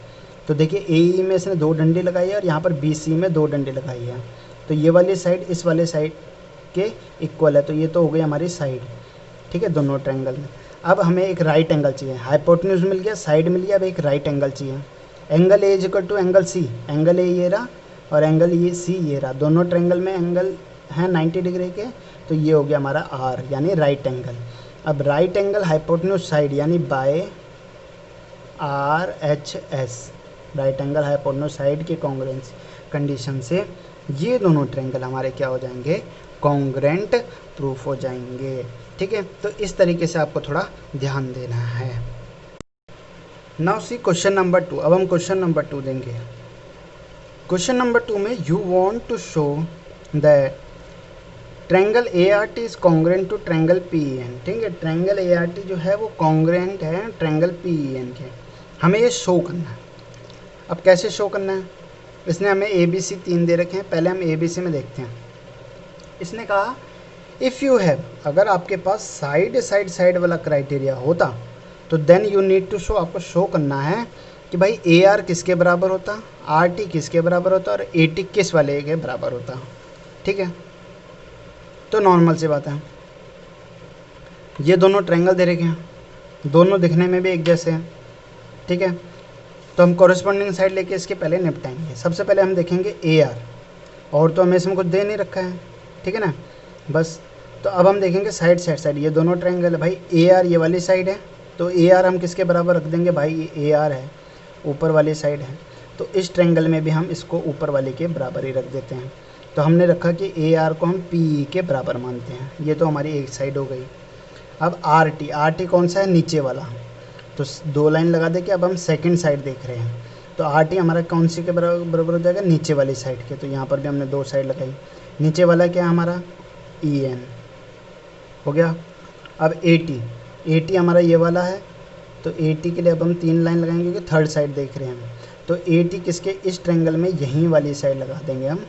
तो देखिए ए ई में इसने 2 डंडी लगाई है और यहाँ पर बी सी में 2 डंडी लगाई है, तो ये वाली साइड इस वाले साइड के इक्वल है, तो ये तो हो गई हमारी साइड, ठीक है, दोनों ट्रायंगल में। अब हमें एक राइट एंगल चाहिए, हाइपोटेन्यूज मिल गया, साइड मिल गया, अब एक राइट एंगल चाहिए। Angle A is equal to angle C, angle A ये रहा और एंगल ये सी ये रहा, दोनों ट्रायंगल में एंगल हैं 90 डिग्री के, तो ये हो गया हमारा आर यानी राइट एंगल। अब राइट एंगल हाइपोटेन्यूज साइड यानी by R H S, right angle hypotenuse side के कॉन्ग्रुएंस कंडीशन से ये दोनों ट्रायंगल हमारे क्या हो जाएंगे, कॉन्ग्रुएंट प्रूफ हो जाएंगे, ठीक है। तो इस तरीके से आपको थोड़ा ध्यान देना है। Now see question number 2। अब हम क्वेश्चन नंबर 2 देंगे। क्वेश्चन नंबर 2 में you want to show that triangle A R T is congruent to triangle P E N, ठीक है। ट्रायंगल ए आर टी जो है वो कॉन्ग्रुएंट है ट्रायंगल पी ई एन के, हमें ये शो करना है। अब कैसे शो करना है, इसने हमें ए बी सी 3 दे रखे हैं, पहले हम ए बी सी में देखते हैं। इसने कहा इफ़ यू हैव, अगर आपके पास साइड वाला क्राइटेरिया होता तो then you need to show, आपको शो करना है कि भाई ए आर किसके बराबर होता, आर टी किसके बराबर होता और ए टी किस वाले के बराबर होता, ठीक है। तो नॉर्मल सी बात है, ये दोनों ट्रायंगल दे रखे हैं, दोनों दिखने में भी एक जैसे हैं, ठीक है। तो हम कॉरेस्पॉन्डिंग साइड लेके इसके पहले निपटाएंगे। सबसे पहले हम देखेंगे ए आर, और तो हमें इसमें कुछ दे नहीं रखा है, ठीक है ना, बस। तो अब हम देखेंगे साइड, ये दोनों ट्रायंगल है भाई, ए आर ये वाली साइड है, तो ए आर हम किसके बराबर रख देंगे भाई, ये ए आर है ऊपर वाली साइड है, तो इस ट्रायंगल में भी हम इसको ऊपर वाले के बराबर ही रख देते हैं। तो हमने रखा कि ए आर को हम पी ई के बराबर मानते हैं, ये तो हमारी एक साइड हो गई। अब आर टी कौन सा है, नीचे वाला, तो 2 लाइन लगा दे कि अब हम सेकंड साइड देख रहे हैं, तो आर टी हमारा कौन सी के बराबर हो जाएगा, नीचे वाली साइड के, तो यहाँ पर भी हमने 2 साइड लगाई। नीचे वाला क्या है हमारा, ई एन हो गया। अब ए टी हमारा ये वाला है, तो ए टी के लिए अब हम 3 लाइन लगाएंगे क्योंकि थर्ड साइड देख रहे हैं, तो ए टी किसके, इस ट्रायंगल में यहीं वाली साइड लगा देंगे हम,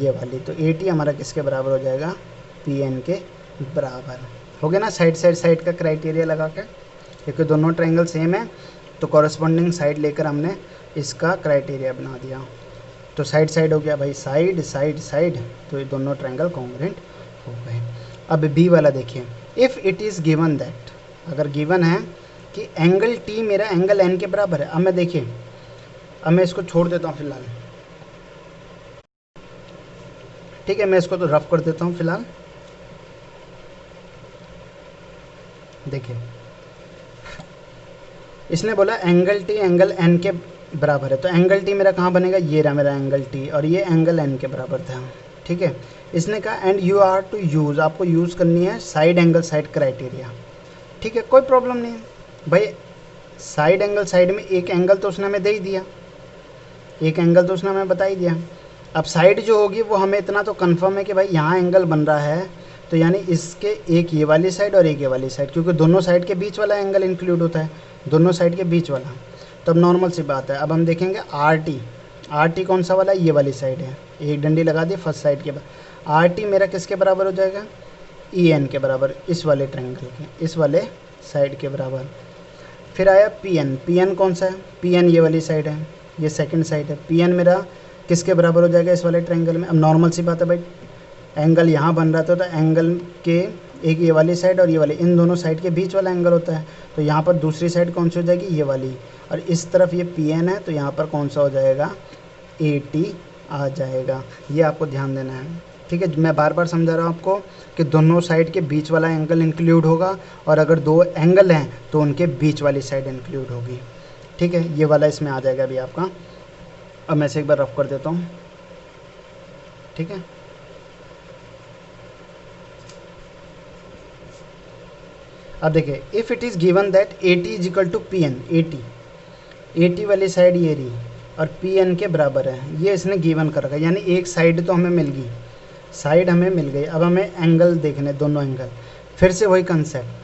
ये वाली, तो ए टी हमारा किसके बराबर हो जाएगा, पी एन के बराबर हो गया ना। साइड का क्राइटेरिया लगा के, क्योंकि दोनों ट्रायंगल सेम है तो कॉरेस्पॉन्डिंग साइड लेकर हमने इसका क्राइटेरिया बना दिया। तो साइड साइड हो गया भाई, साइड साइड साइड, तो ये दोनों ट्रायंगल कॉन्ग्रुएंट हो गए। अब बी वाला देखिए, if it is given that, अगर गिवन है कि एंगल टी मेरा एंगल एन के बराबर है। अब मैं देखिए, अब मैं इसको छोड़ देता हूँ फिलहाल, ठीक है, मैं इसको तो रफ कर देता हूँ फिलहाल। देखिए इसने बोला एंगल टी एंगल एन के बराबर है, तो एंगल टी मेरा कहाँ बनेगा, ये रहा मेरा एंगल टी, और ये एंगल एन के बराबर था, ठीक है। इसने कहा and you are to use, आपको यूज़ करनी है साइड एंगल साइड क्राइटेरिया, ठीक है, कोई प्रॉब्लम नहीं है भाई। साइड एंगल साइड में एक एंगल तो उसने हमें दे ही दिया, एक एंगल तो उसने हमें बता ही दिया। अब साइड जो होगी वो हमें इतना तो कंफर्म है कि भाई यहाँ एंगल बन रहा है, तो यानी इसके एक ये वाली साइड और एक ये वाली साइड, क्योंकि दोनों साइड के बीच वाला एंगल इंक्लूड होता है, दोनों साइड के बीच वाला। तो अब नॉर्मल सी बात है, अब हम देखेंगे आर टी, आर टी कौन सा वाला है, ये वाली साइड है, एक डंडी लगा दी फर्स्ट साइड के बाद। आर टी मेरा किसके बराबर हो जाएगा, ई एन के बराबर, इस वाले ट्रायंगल के, इस वाले साइड के बराबर। फिर आया पी एन, पी एन कौन सा है, पी एन ये वाली साइड है, ये सेकंड साइड है, पी एन मेरा किसके बराबर हो जाएगा, इस वाले ट्रायंगल में। अब नॉर्मल सी बात है भाई, एंगल यहाँ बन रहा था तो एंगल के एक ये वाली साइड और ये वाली, इन दोनों साइड के बीच वाला एंगल होता है, तो यहाँ पर दूसरी साइड कौन सी हो जाएगी, ये वाली, और इस तरफ ये पी एन है, तो यहाँ पर कौन सा हो जाएगा, ए टी आ जाएगा। ये आपको ध्यान देना है, ठीक है। मैं बार बार समझा रहा हूँ आपको कि दोनों साइड के बीच वाला एंगल इंक्लूड होगा, और अगर दो एंगल हैं तो उनके बीच वाली साइड इंक्लूड होगी, ठीक है। ये वाला इसमें आ जाएगा अभी आपका। अब मैं इसे एक बार रफ कर देता हूँ, ठीक है। अब देखिए, if it is given that A T is equal to P N, A T वाली साइड ये रही और पी एन के बराबर है, ये इसने गिवन कर रखा है, यानी एक साइड तो हमें मिल गई, साइड हमें मिल गई। अब हमें एंगल देखने, दोनों एंगल, फिर से वही कंसेप्ट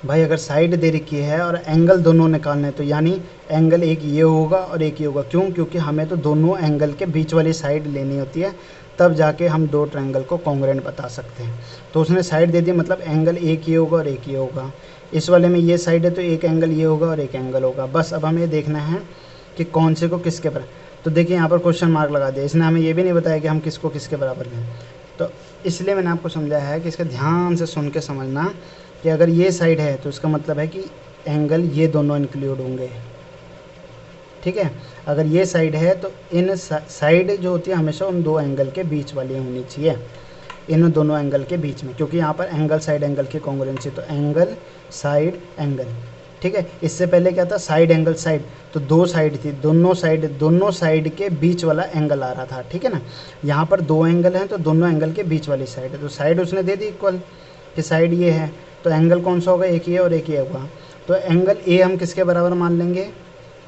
भाई, अगर साइड दे रखी है और एंगल दोनों निकालने, तो यानी एंगल एक ये होगा और एक ये होगा, क्यों, क्योंकि हमें तो दोनों एंगल के बीच वाली साइड लेनी होती है, तब जाके हम दो ट्रायंगल को कॉन्ग्रुएंट बता सकते हैं। तो उसने साइड दे दी, मतलब एंगल एक ये होगा और एक ये होगा, इस वाले में ये साइड है तो एक एंगल ये होगा और एक एंगल होगा, बस। अब हमें देखना है कि कौन से को किसके बराबर। तो देखिए यहाँ पर क्वेश्चन मार्क लगा दिया, इसने हमें ये भी नहीं बताया कि हम किसको किसके बराबर लें, तो इसलिए मैंने आपको समझाया है कि इसका ध्यान से सुन के समझना कि अगर ये साइड है तो इसका मतलब है कि एंगल ये दोनों इंक्लूड होंगे, ठीक है। अगर ये साइड है तो इन साइड जो होती है हमेशा उन दो एंगल के बीच वाली होनी चाहिए, इन दोनों एंगल के बीच में, क्योंकि यहाँ पर एंगल साइड एंगल की कॉन्ग्रुएंसी, तो एंगल साइड एंगल, ठीक है। इससे पहले क्या था, साइड एंगल साइड, तो दो साइड थी, दोनों साइड के बीच वाला एंगल आ रहा था, ठीक है ना। यहाँ पर दो एंगल हैं तो दोनों एंगल के बीच वाली साइड है, तो साइड उसने दे दी इक्वल कि साइड ये है, तो एंगल कौन सा होगा, एक ये और एक ये होगा। तो एंगल ए हम किसके बराबर मान लेंगे,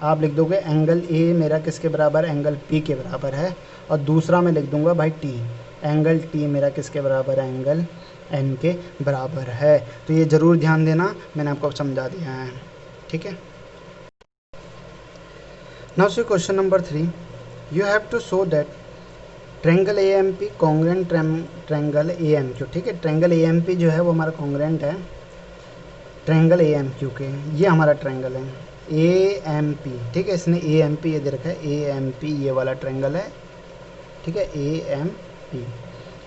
आप लिख दोगे एंगल ए मेरा किसके बराबर, एंगल पी के बराबर है, और दूसरा मैं लिख दूंगा भाई टी, एंगल टी मेरा किसके बराबर है, एंगल एन के बराबर है। तो ये ज़रूर ध्यान देना, मैंने आपको समझा दिया है, ठीक है। Now see question number 3, you have to show that triangle A M P congruent triangle A M Q, ठीक है। ट्रायंगल ए एम पी जो है वो हमारा कॉन्ग्रुएंट है ट्रायंगल ए एम क्यू के, ये हमारा ट्रायंगल है ए एम पी, ठीक है। इसने ए एम पी ये दे रखा है, ए एम पी ये वाला ट्रायंगल है, ठीक है, ए एम पी,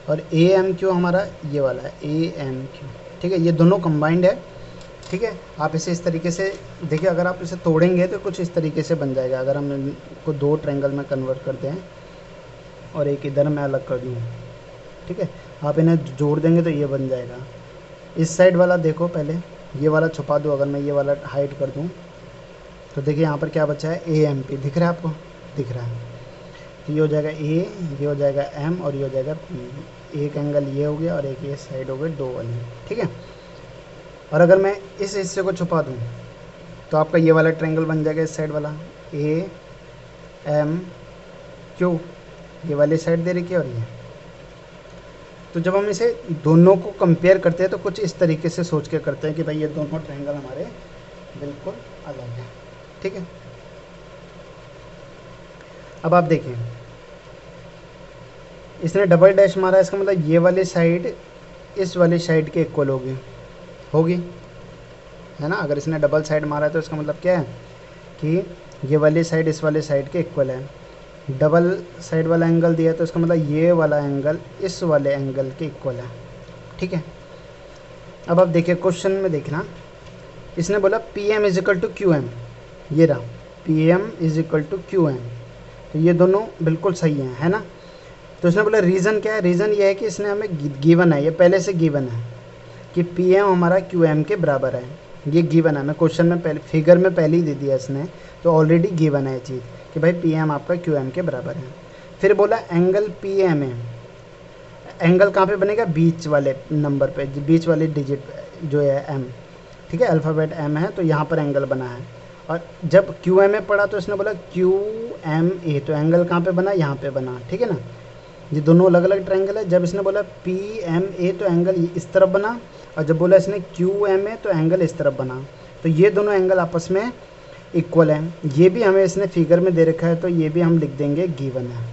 और ए एम क्यू हमारा ये वाला है ए एम क्यू, ठीक है। ये दोनों कंबाइंड है, ठीक है। आप इसे इस तरीके से देखिए, अगर आप इसे तोड़ेंगे तो कुछ इस तरीके से बन जाएगा, अगर हम इनको दो ट्रायंगल में कन्वर्ट करते हैं और एक इधर मैं अलग कर दूँ, ठीक है, आप इन्हें जोड़ देंगे तो ये बन जाएगा। इस साइड वाला देखो, पहले ये वाला छुपा दूँ, अगर मैं ये वाला हाइड कर दूँ तो देखिए यहाँ पर क्या बचा है, ए एम पी दिख रहा है आपको, दिख रहा है, तो ये हो जाएगा ए, ये हो जाएगा एम और ये हो जाएगा पी, एक एंगल ये हो गया और एक ये साइड हो गई दो वाली, ठीक है। और अगर मैं इस हिस्से को छुपा दूँ तो आपका ये वाला ट्रायंगल बन जाएगा, इस साइड वाला ए एम क्यू, ये वाली साइड दे रखी है और ये। तो जब हम इसे दोनों को कंपेयर करते हैं तो कुछ इस तरीके से सोच के करते हैं कि भाई ये दोनों ट्रायंगल हमारे बिल्कुल अलग हैं, ठीक है। अब आप देखिए, इसने डबल डैश मारा, इसका मतलब ये वाली साइड इस वाली साइड के इक्वल होगी, है ना। अगर इसने डबल साइड मारा है तो इसका मतलब क्या है कि ये वाली साइड इस वाली साइड के इक्वल है। डबल साइड वाला एंगल दिया है तो इसका मतलब ये वाला एंगल इस वाले एंगल के इक्वल है, ठीक है। अब आप देखिए क्वेश्चन में देखना, इसने बोला P M is equal to Q M, ये रहा P M is equal to Q M, तो ये दोनों बिल्कुल सही हैं, है ना। तो इसने बोला रीज़न क्या है, रीज़न ये है कि इसने हमें गिवन है, ये पहले से गिवन है कि पी एम हमारा क्यू एम के बराबर है, ये गिवन है। मैं क्वेश्चन में पहले फिगर में पहले ही दे दिया इसने, तो ऑलरेडी गिवन है ये चीज़ कि भाई पी एम आपका क्यू एम के बराबर है। फिर बोला एंगल पी एम है, एंगल कहाँ पे बनेगा, बीच वाले नंबर पे, बीच वाली डिजिट जो है एम, ठीक है, अल्फ़ाबेट एम है तो यहाँ पर एंगल बना है। और जब क्यू एम ए पढ़ा तो इसने बोला क्यू एम ए, तो एंगल कहाँ पे बना, यहाँ पे बना, ठीक है ना। ये दोनों अलग अलग ट्रायंगल है। जब इसने बोला पी एम ए तो एंगल इस तरफ बना, और जब बोला इसने क्यू एम ए तो एंगल इस तरफ बना, तो ये दोनों एंगल आपस में इक्वल हैं। ये भी हमें इसने फिगर में दे रखा है तो ये भी हम लिख देंगे गिवन है,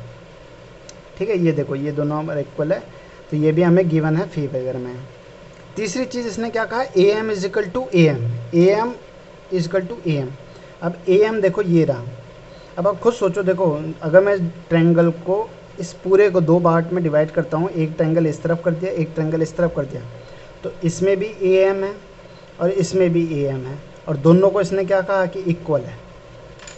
ठीक है। ये देखो ये दोनों हमारे इक्वल है, तो ये भी हमें गिवन है फिगर में। तीसरी चीज़ इसने क्या कहा, A M is equal to A M, A M is equal to A M. अब ए एम देखो ये रहा, अब आप खुद सोचो, देखो अगर मैं ट्रायंगल को इस पूरे को दो पार्ट में डिवाइड करता हूँ, एक ट्रायंगल इस तरफ कर दिया, एक ट्रायंगल इस तरफ कर दिया, तो इसमें भी ए एम है और इसमें भी ए एम है, और दोनों को इसने क्या कहा कि इक्वल है।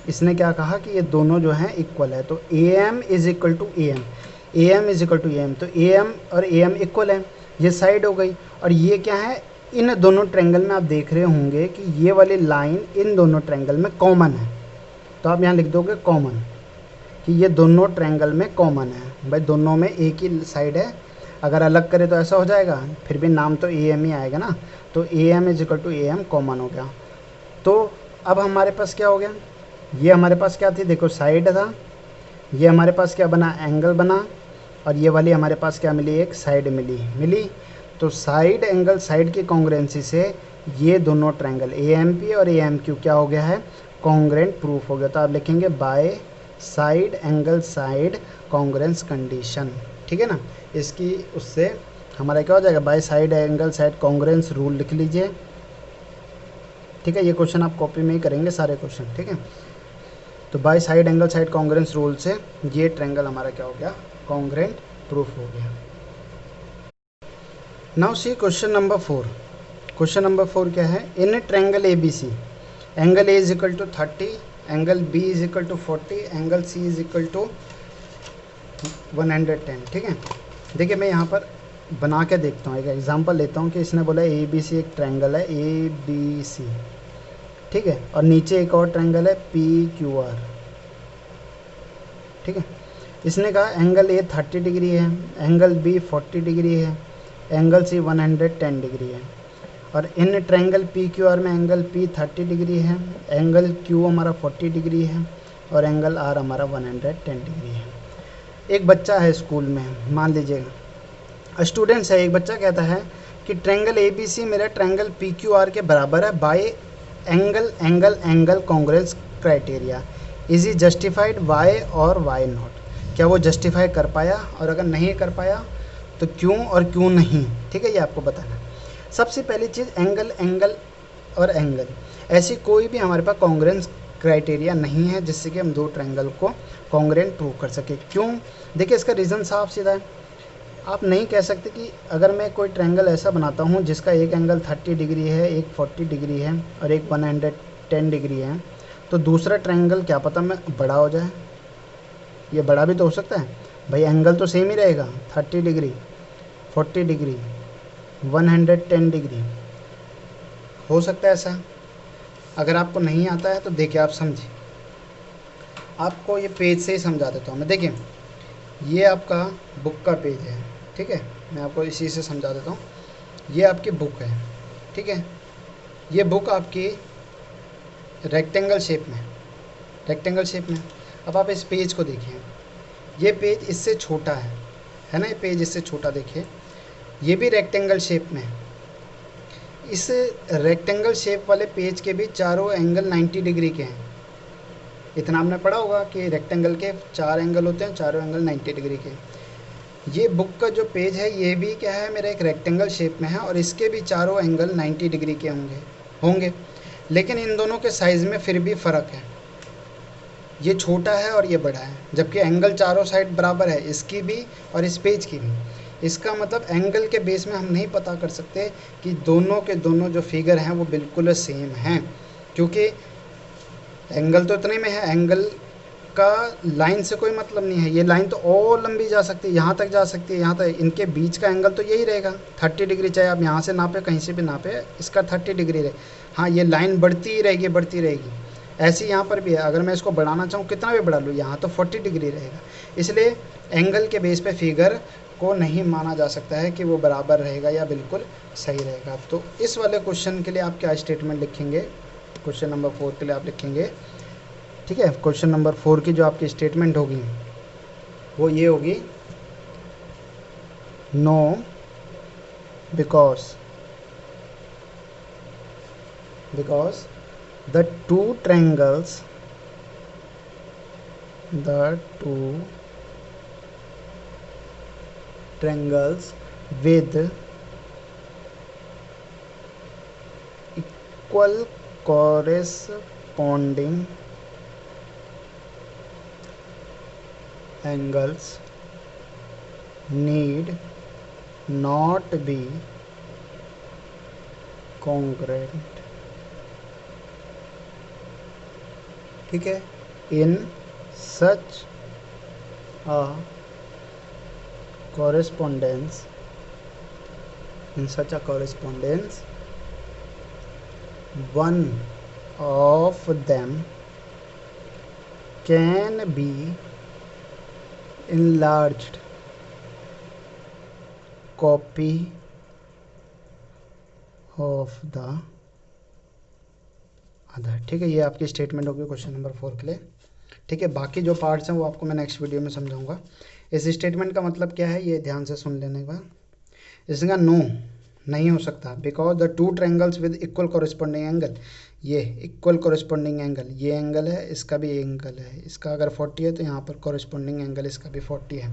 इसने क्या कहा कि ये दोनों जो हैं इक्वल है, तो A M is equal to A M, A M is equal to A M, तो ए एम और ए एम इक्वल है, ये साइड हो गई। और ये क्या है, इन दोनों ट्रायंगल में आप देख रहे होंगे कि ये वाली लाइन इन दोनों ट्रायंगल में कॉमन है, तो आप यहाँ लिख दोगे कॉमन, कि ये दोनों ट्रायंगल में कॉमन है। भाई दोनों में एक ही साइड है, अगर अलग करें तो ऐसा हो जाएगा, फिर भी नाम तो ए एम ही आएगा ना, तो A M is equal to A M common हो गया। तो अब हमारे पास क्या हो गया, ये हमारे पास क्या थी, देखो साइड था, ये हमारे पास क्या बना, एंगल बना, और ये वाली हमारे पास क्या मिली, एक साइड मिली। तो साइड एंगल साइड की कॉन्ग्रुएंसी से ये दोनों ट्रायंगल ए एम पी और ए एम क्यू क्या हो गया है, कॉन्ग्रुएंट प्रूफ हो गया। तो आप लिखेंगे by side angle side congruence condition, ठीक है ना। इसकी उससे हमारा क्या हो जाएगा, bye side angle side congruence rule लिख लीजिए, ठीक है। ये क्वेश्चन आप कॉपी में ही करेंगे सारे क्वेश्चन, ठीक है। तो bye side angle side congruence rule से ये ट्रायंगल हमारा क्या हो गया, कॉन्ग्रुएंट प्रूफ हो गया। Now see question number 4। Question number 4 क्या है, in triangle A B C angle A is equal to 30, angle B is equal to 40, angle C is equal to 110, ठीक है। देखिए मैं यहाँ पर बना के देखता हूँ, एक एग्जांपल लेता हूँ कि इसने बोला ए बी सी एक ट्रायंगल है ए बी सी, ठीक है, और नीचे एक और ट्रायंगल है पी क्यू आर, ठीक है। इसने कहा एंगल ए 30 डिग्री है, एंगल बी 40 डिग्री है, एंगल सी 110 डिग्री है, और in triangle P Q are में एंगल पी 30 डिग्री है, एंगल क्यू हमारा 40 डिग्री है, और एंगल आर हमारा 110 डिग्री है। एक बच्चा है स्कूल में, मान लीजिएगा स्टूडेंट्स है, एक बच्चा कहता है कि ट्रायंगल ए बी सी मेरा ट्रायंगल पी क्यू आर के बराबर है by angle angle angle congruence criteria, is he justified why और वाई नॉट। क्या वो जस्टिफाई कर पाया, और अगर नहीं कर पाया तो क्यों और क्यों नहीं, ठीक है, ये आपको बताना। सबसे पहली चीज़ एंगल एंगल और एंगल, ऐसी कोई भी हमारे पास कॉन्ग्रुएंस क्राइटेरिया नहीं है जिससे कि हम दो ट्रायंगल को कॉन्ग्रुएंट प्रूव कर सके। क्यों, देखिए इसका रीज़न साफ सीधा है। आप नहीं कह सकते कि अगर मैं कोई ट्रायंगल ऐसा बनाता हूँ जिसका एक एंगल 30 डिग्री है, एक 40 डिग्री है और एक 110 डिग्री है, तो दूसरा ट्रायंगल क्या पता मैं बड़ा हो जाए, ये बड़ा भी तो हो सकता है। भाई एंगल तो सेम ही रहेगा, 30 डिग्री 40 डिग्री 110 डिग्री, हो सकता है ऐसा। अगर आपको नहीं आता है तो देखिए आप समझिए, आपको ये पेज से ही समझा देता हूँ मैं। देखिए ये आपका बुक का पेज है, ठीक है, मैं आपको इसी से समझा देता हूँ। ये आपकी बुक है, ठीक है, ये बुक आपकी रेक्टेंगल शेप में। अब आप इस पेज को देखिए, ये पेज इससे छोटा है ना, ये पेज इससे छोटा, देखिए ये भी रेक्टेंगल शेप में। इस रेक्टेंगल शेप वाले पेज के भी चारों एंगल 90 डिग्री के हैं। इतना आपने पढ़ा होगा कि रेक्टेंगल के 4 एंगल होते हैं, चारों एंगल 90 डिग्री के। ये बुक का जो पेज है ये भी क्या है, मेरा एक रेक्टेंगल शेप में है, और इसके भी चारों एंगल 90 डिग्री के होंगे। लेकिन इन दोनों के साइज़ में फिर भी फ़र्क है। ये छोटा है और ये बड़ा है, जबकि एंगल चारों साइड बराबर है, इसकी भी और इस पेज की भी। इसका मतलब एंगल के बेस में हम नहीं पता कर सकते कि दोनों के दोनों जो फिगर हैं वो बिल्कुल सेम हैं, क्योंकि एंगल तो इतने में है, एंगल का लाइन से कोई मतलब नहीं है। ये लाइन तो और लंबी जा सकती है, यहाँ तक जा सकती है, यहाँ तक। इनके बीच का एंगल तो यही रहेगा 30 डिग्री, चाहे आप यहाँ से नापे कहीं से भी नापे, इसका 30 डिग्री रहे। हाँ, ये लाइन बढ़ती ही रहेगी, बढ़ती रहेगी। ऐसे यहाँ पर भी है, अगर मैं इसको बढ़ाना चाहूँ कितना भी बढ़ा लूँ, यहाँ तो 40 डिग्री रहेगा। इसलिए एंगल के बेस पे फिगर को नहीं माना जा सकता है कि वो बराबर रहेगा या बिल्कुल सही रहेगा। तो इस वाले क्वेश्चन के लिए आप क्या स्टेटमेंट लिखेंगे, क्वेश्चन नंबर 4 के लिए आप लिखेंगे, ठीक है। क्वेश्चन नंबर 4 की जो आपकी स्टेटमेंट होगी वो ये होगी, no because the two triangles with equal corresponding angles need not be congruent, ठीक है। in such a correspondence one of them can be enlarged copy of the other, ठीक है। ये आपकी स्टेटमेंट होगी क्वेश्चन नंबर 4 के लिए, ठीक है। बाकी जो पार्ट्स हैं वो आपको मैं नेक्स्ट वीडियो में समझाऊंगा। इस स्टेटमेंट का मतलब क्या है ये ध्यान से सुन लेने के बाद, इसका नो नहीं हो सकता, because the two triangles with equal corresponding angle, ये इक्वल कॉरेस्पॉन्डिंग एंगल, ये एंगल है, इसका भी एंगल है, इसका अगर 40 है तो यहाँ पर कॉरेस्पॉन्डिंग एंगल इसका भी 40 है,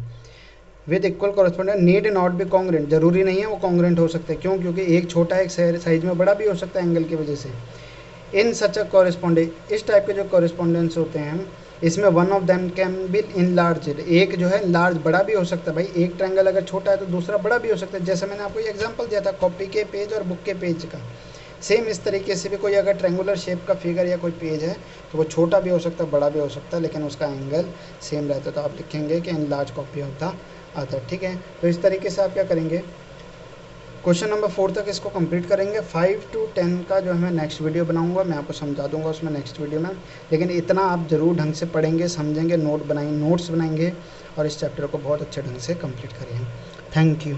with equal corresponding need not be congruent, जरूरी नहीं है वो कॉन्ग्रेंट हो सकते, क्यों, क्योंकि एक छोटा एक साइज में बड़ा भी हो सकता है एंगल की वजह से। इन सच अ कॉरेस्पॉन्डेंस, इस टाइप के जो कॉरेस्पॉन्डेंस होते हैं इसमें one of them can be enlarged, एक जो है लार्ज बड़ा भी हो सकता है। भाई एक ट्रायंगल अगर छोटा है तो दूसरा बड़ा भी हो सकता है, जैसे मैंने आपको ये एग्जांपल दिया था कॉपी के पेज और बुक के पेज का। सेम इस तरीके से भी कोई अगर ट्रायंगुलर शेप का फिगर या कोई पेज है तो वो छोटा भी हो सकता है, बड़ा भी हो सकता है, लेकिन उसका एंगल सेम रहता है, तो आप लिखेंगे कि enlarge copy of the other, ठीक है। तो इस तरीके से आप क्या करेंगे, क्वेश्चन नंबर 4 तक इसको कंप्लीट करेंगे। 5 to 10 का जो है मैं नेक्स्ट वीडियो बनाऊंगा, मैं आपको समझा दूंगा उसमें नेक्स्ट वीडियो में, लेकिन इतना आप ज़रूर ढंग से पढ़ेंगे, समझेंगे, नोट्स बनाएंगे और इस चैप्टर को बहुत अच्छे ढंग से कंप्लीट करेंगे। Thank you.